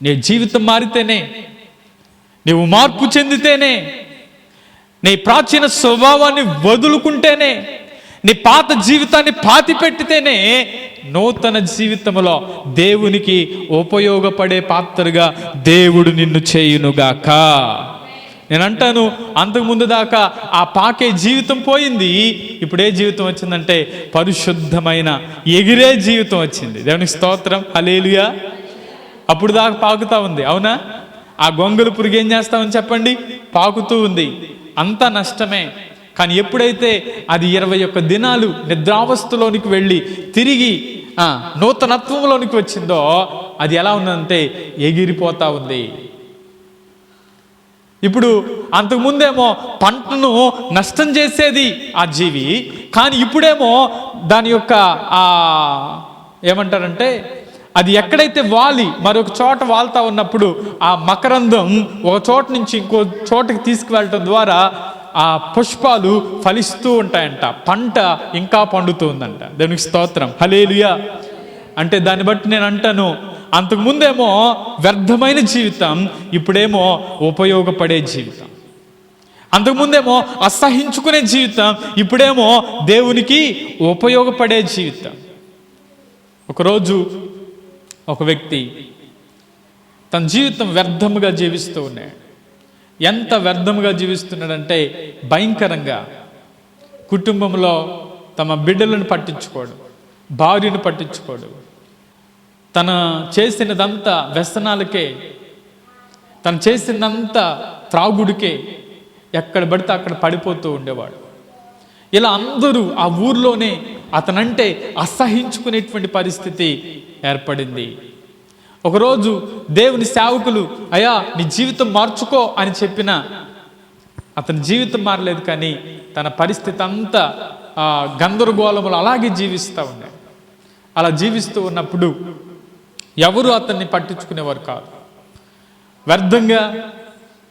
Speaker 1: నీ జీవితం మారితేనే, నీవు మార్పు చెందితేనే, నీ ప్రాచీన స్వభావాన్ని వదులుకుంటేనే, నీ పాత జీవితాన్ని పాతిపెట్టితేనే నూతన జీవితంలో దేవునికి ఉపయోగపడే పాత్రగా దేవుడు నిన్ను చేయునుగాక. నేను అంటాను, అంతకుముందు దాకా ఆ పాకే జీవితం పోయింది. ఇప్పుడు ఏ జీవితం వచ్చిందంటే పరిశుద్ధమైన ఎగిరే జీవితం వచ్చింది. దేవునికి స్తోత్రం, హల్లెలూయా. అప్పుడు దాకా పాకుతా ఉంది, అవునా? ఆ గొంగలి పురుగు ఏం చేస్తామని చెప్పండి, పాకుతూ ఉంది. అంతా నష్టమే. కానీ ఎప్పుడైతే అది 21 దినాలు నిద్రావస్థలోనికి వెళ్ళి తిరిగి నూతనత్వంలోనికి వచ్చిందో అది ఎలా ఉందంటే ఎగిరిపోతా ఉంది. ఇప్పుడు అంతకుముందేమో పంటను నష్టం చేసేది ఆ జీవి, కానీ ఇప్పుడేమో దాని యొక్క ఏమంటారంటే అది ఎక్కడైతే వాలి మరొక చోట వాళ్తా ఉన్నప్పుడు ఆ మకరందం ఒక చోట నుంచి ఇంకో చోటకి తీసుకువెళ్ళటం ద్వారా ఆ పుష్పాలు ఫలిస్తూ ఉంటాయంట, పంట ఇంకా పండుతూ ఉందంట. దేవునికి స్తోత్రం, హల్లెలూయా. అంటే దాన్ని బట్టి నేను అంటాను, అంతకుముందేమో వ్యర్థమైన జీవితం, ఇప్పుడేమో ఉపయోగపడే జీవితం. అంతకుముందేమో అసహించుకునే జీవితం, ఇప్పుడేమో దేవునికి ఉపయోగపడే జీవితం. ఒకరోజు ఒక వ్యక్తి తన జీవితం వ్యర్థముగా జీవిస్తూ ఉన్నాడు. ఎంత వ్యర్థముగా జీవిస్తున్నాడంటే భయంకరంగా. కుటుంబంలో తమ బిడ్డలను పట్టించుకోడు, భార్యను పట్టించుకోడు, తన చేసినదంతా వ్యసనాలకే, తను చేసినంతా త్రాగుడికే, ఎక్కడ పడితే అక్కడ పడిపోతూ ఉండేవాడు. ఇలా అందరూ ఆ ఊర్లోనే అతనంటే అసహించుకునేటువంటి పరిస్థితి ఏర్పడింది. ఒకరోజు దేవుని సేవకులు, అయ్యా నీ జీవితం మార్చుకో అని చెప్పినా అతని జీవితం మారలేదు. కానీ తన పరిస్థితి అంతా గందరగోళములు అలాగే జీవిస్తూ ఉన్నాడు. అలా జీవిస్తూ ఉన్నప్పుడు ఎవరు అతన్ని పట్టించుకునేవారు కాదు. వ్యర్థంగా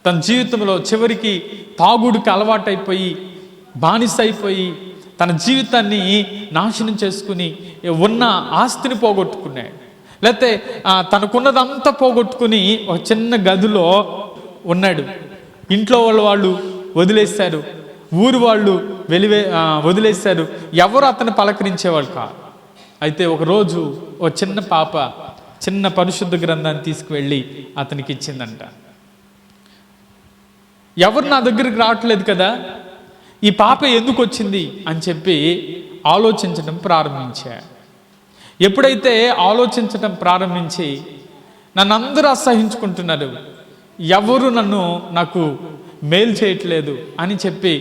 Speaker 1: తన జీవితంలో చివరికి తాగుడికి అలవాటైపోయి బానిస అయిపోయి తన జీవితాన్ని నాశనం చేసుకుని ఉన్న ఆస్తిని పోగొట్టుకున్నాడు. లేకపోతే తనకున్నదంతా పోగొట్టుకుని ఒక చిన్న గదిలో ఉన్నాడు. ఇంట్లో వాళ్ళు వదిలేశారు, ఊరు వాళ్ళు వదిలేశారు, ఎవరు అతను పలకరించేవాళ్ళు కాదు. అయితే ఒకరోజు ఒక చిన్న పాప చిన్న పరిశుద్ధ గ్రంథాన్ని తీసుకువెళ్ళి అతనికి ఇచ్చిందంట. ఎవరు నా దగ్గరికి రావట్లేదు కదా, ఈ పాప ఎందుకు వచ్చింది అని చెప్పి ఆలోచించడం ప్రారంభించా. ఎప్పుడైతే ఆలోచించడం ప్రారంభించి నన్ను అందరూ అసహించుకుంటున్నారు, ఎవరు నాకు మేలు చేయట్లేదు అని చెప్పి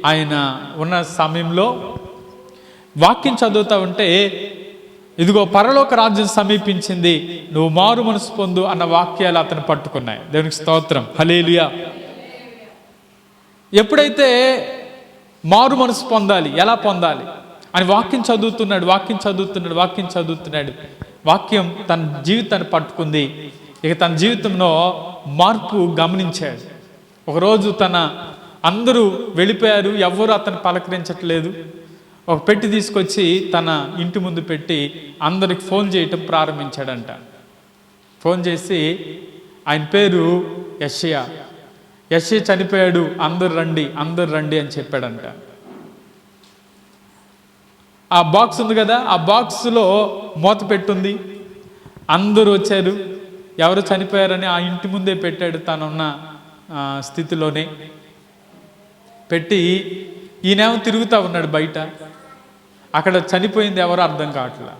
Speaker 1: ఆయన ఉన్న సమయంలో వాక్యం చదువుతా ఉంటే, ఇదిగో పరలోక రాజ్యం సమీపించింది, నువ్వు మారు మనసు పొందు అన్న వాక్యాలు అతను పట్టుకున్నాయి. దేవునికి స్తోత్రం, హల్లెలూయా. ఎప్పుడైతే మారు మనసు పొందాలి, ఎలా పొందాలి అని వాక్యం చదువుతున్నాడు, వాక్యం తన జీవితాన్ని పట్టుకుంది. ఇక తన జీవితంలో మార్పు గమనించాడు. ఒకరోజు అందరూ వెళ్ళిపోయారు, ఎవ్వరూ అతను పలకరించట్లేదు. ఒక పెట్టి తీసుకొచ్చి తన ఇంటి ముందు పెట్టి అందరికి ఫోన్ చేయటం ప్రారంభించాడంట. ఫోన్ చేసి, ఆయన పేరు యెషయా చనిపోయాడు, అందరు రండి అని చెప్పాడంట. ఆ బాక్స్ ఉంది కదా, ఆ బాక్స్లో మూత పెట్టుంది. అందరూ వచ్చారు, ఎవరు చనిపోయారని ఆ ఇంటి ముందే పెట్టాడు. తనున్న స్థితిలోనే పెట్టి ఈయనేమో తిరుగుతూ ఉన్నాడు బయట. అక్కడ చనిపోయింది ఎవరో అర్థం కావట్లా.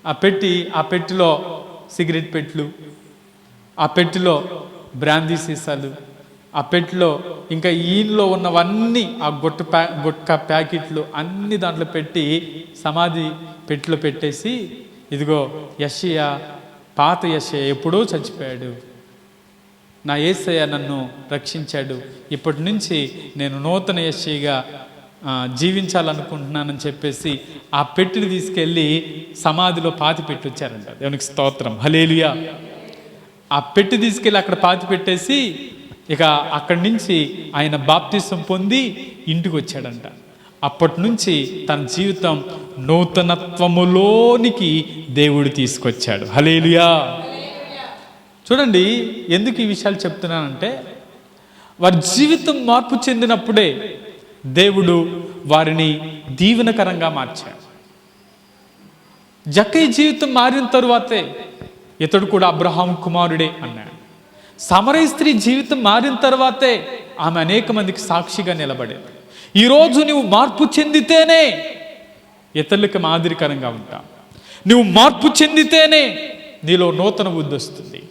Speaker 1: ఆ పెట్టిలో సిగరెట్ పెట్టెలు, ఆ పెట్టిలో బ్రాందీ సీసాలు, ఆ పెట్టిలో ఇంకా ఈయనలో ఉన్నవన్నీ ఆ గుట్కా ప్యాకెట్లు అన్ని దాంట్లో పెట్టి సమాధి పెట్టిలో పెట్టేసి, ఇదిగో యెషయా, పాత యెషయా ఎప్పుడో చచ్చిపోయాడు, నా యేసయ్య నన్ను రక్షించాడు, ఇప్పటి నుంచి నేను నూతన యెషయాగా జీవించాలనుకుంటున్నానని చెప్పేసి ఆ పెట్టిని తీసుకెళ్ళి సమాధిలో పాతి పెట్టి వచ్చారంట. దేవునికి స్తోత్రం, హల్లెలూయా. ఆ పెట్టి తీసుకెళ్ళి అక్కడ పాతి పెట్టేసి ఇక అక్కడి నుంచి ఆయన బాప్తిసం పొంది ఇంటికి వచ్చాడంట. అప్పటి నుంచి తన జీవితం నూతనత్వములోనికి దేవుడు తీసుకొచ్చాడు. హల్లెలూయా. చూడండి, ఎందుకు ఈ విషయాలు చెప్తున్నానంటే, వారి జీవితం మార్పు చెందినప్పుడే దేవుడు వారిని దీవెనకరంగా మార్చాడు. జక్కయ్య జీవితం మారిన తరువాతే ఇతడు కూడా అబ్రహాము కుమారుడే అన్నాడు. సమరయ స్త్రీ జీవితం మారిన తర్వాతే ఆమె అనేక మందికి సాక్షిగా నిలబడేది. ఈరోజు నువ్వు మార్పు చెందితేనే ఇతరులకు మాదిరికరంగా ఉంటావు. నువ్వు మార్పు చెందితేనే నీలో నూతన బుద్ధి వస్తుంది,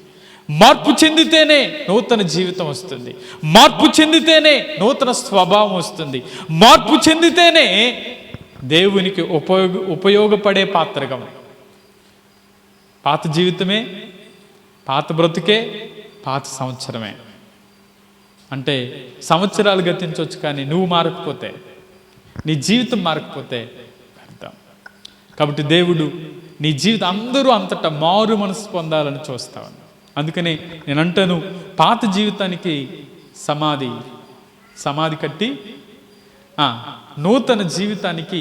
Speaker 1: మార్పు చెందితేనే నూతన జీవితం వస్తుంది, మార్పు చెందితేనే నూతన స్వభావం వస్తుంది, మార్పు చెందితేనే దేవునికి ఉపయోగపడే పాత్రగా. పాత జీవితమే, పాత బ్రతుకే, పాత సంవత్సరమే. అంటే సంవత్సరాలు గతించవచ్చు, కానీ నువ్వు మారకపోతే, నీ జీవితం మారకపోతే అర్థం. కాబట్టి దేవుడు నీ జీవితం అందరూ అంతటా మారు మనసు పొందాలని చూస్తావని. అందుకని నేను అంటాను, పాత జీవితానికి సమాధి కట్టి నూతన జీవితానికి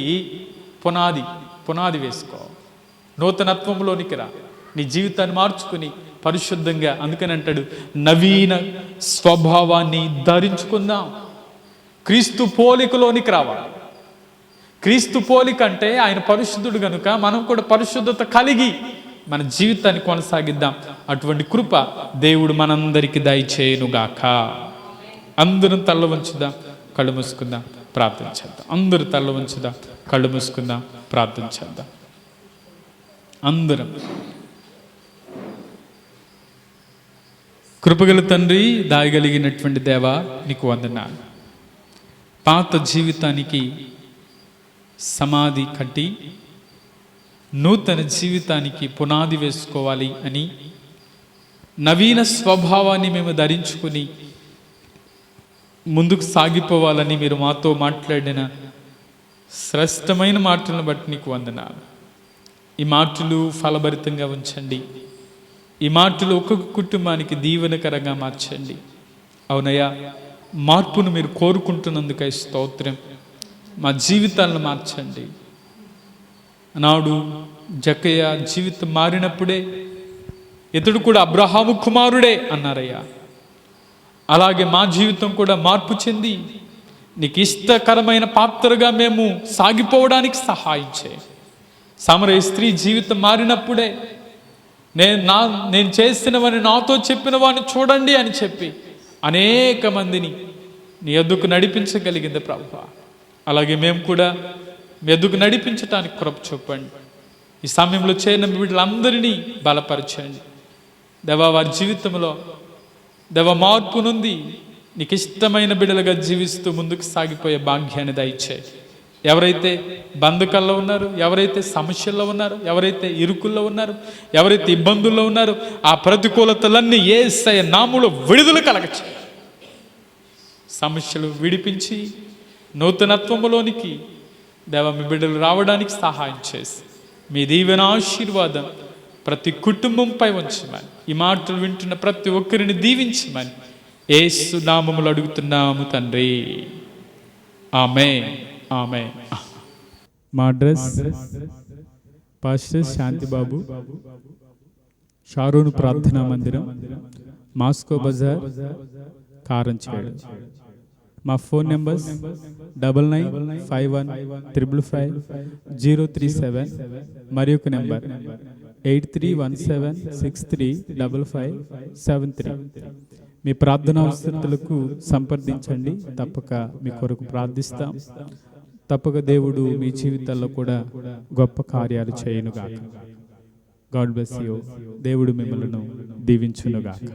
Speaker 1: పునాది వేసుకో. నూతనత్వంలోనికి రా, నీ జీవితాన్ని మార్చుకుని పరిశుద్ధంగా. అందుకని అంటాడు, నవీన స్వభావాన్ని ధరించుకుందాం. క్రీస్తు పోలికలోనికి రావాలి. క్రీస్తు పోలిక అంటే ఆయన పరిశుద్ధుడు కనుక మనం కూడా పరిశుద్ధత కలిగి మన జీవితాన్ని కొనసాగిద్దాం. అటువంటి కృప దేవుడు మనందరికీ దయచేయునుగాక. అందరం తల్ల వంచుదాం, కళ్ళు మూసుకుందాం, ప్రార్థన చేద్దాం. అందరూ తల్ల వంచుదాం, కళ్ళు మూసుకుందాం, ప్రార్థన చేద్దాం. అందరం. కృపగల తండ్రి, దాయగలిగినటువంటి దేవా, నీకు వందనాలు. పాత జీవితానికి సమాధి కట్టి నూతన జీవితానికి పునాది వేసుకోవాలి అని, నవీన స్వభావాన్ని మేము ధరించుకుని ముందుకు సాగిపోవాలని మీరు మాతో మాట్లాడిన శ్రేష్టమైన మాటలను బట్టి నీకు వందనాలు. ఈ మాటలు ఫలభరితంగా ఉంచండి. ఈ మాటలు ఒక్కొక్క కుటుంబానికి దీవెనకరంగా మార్చండి. అవునయ్యా, మార్పును మీరు కోరుకుంటున్నందుకై స్తోత్రం. మా జీవితాలను మార్చండి. నాడు జక్కయ్య జీవితం మారినప్పుడే ఇతడు కూడా అబ్రహాము కుమారుడే అన్నారయ్యా. అలాగే మా జీవితం కూడా మార్పు చెంది నీకు ఇష్టకరమైన పాత్రగా మేము సాగిపోవడానికి సహాయం చేయి. సమరయ స్త్రీ జీవితం మారినప్పుడే నేను చేసినవని నాతో చెప్పిన వాడిని చూడండి అని చెప్పి అనేక మందిని నీ యొద్దకు నడిపించగలిగింది ప్రభువా. అలాగే మేము కూడా మీ యొద్దకు నడిపించటానికి కృప చూపండి. ఈ సమయంలో చేరిన బిడ్డలందరినీ బలపరచండి దేవా. వారి జీవితంలో దేవ మార్పు నుండి నీకు ఇష్టమైన బిడ్డలుగా జీవిస్తూ ముందుకు సాగిపోయే భాగ్యాన్ని దయచేయి. ఎవరైతే బంధకాల్లో ఉన్నారు, ఎవరైతే సమస్యల్లో ఉన్నారు, ఎవరైతే ఇరుకుల్లో ఉన్నారు, ఎవరైతే ఇబ్బందుల్లో ఉన్నారో ఆ ప్రతికూలతలన్నీ యేసయ్య నామములో విడుదల కలగచ్చు. సమస్యలు విడిపించి నూతనత్వములోనికి దేవ మీ బిడ్డలు రావడానికి సహాయం చేసి మీ దీవెన ఆశీర్వాదం ప్రతి కుటుంబంపై ఉంచమని, ఈ మాటలు వింటున్న ప్రతి ఒక్కరిని దీవించమని యేసు నామములో అడుగుతున్నాము తండ్రి. ఆమేన్, ఆమేన్.
Speaker 2: మా అడ్రస్ పాస్టర్ శాంతిబాబు, షారోను ప్రార్థనా మందిరం, మాస్కో బజార్, కారంచేడు. మా ఫోన్ నెంబర్స్ 9951555037 మరి ఒక నెంబర్ 8317635573. మీ ప్రార్థనా అవసరతలకు సంప్రదించండి. తప్పక మీ కొరకు ప్రార్థిస్తాం. తప్పక దేవుడు మీ జీవితాల్లో కూడా గొప్ప కార్యాలు చేయనుగాక. God bless you. దేవుడు మిమ్మల్ని దీవించునుగాక.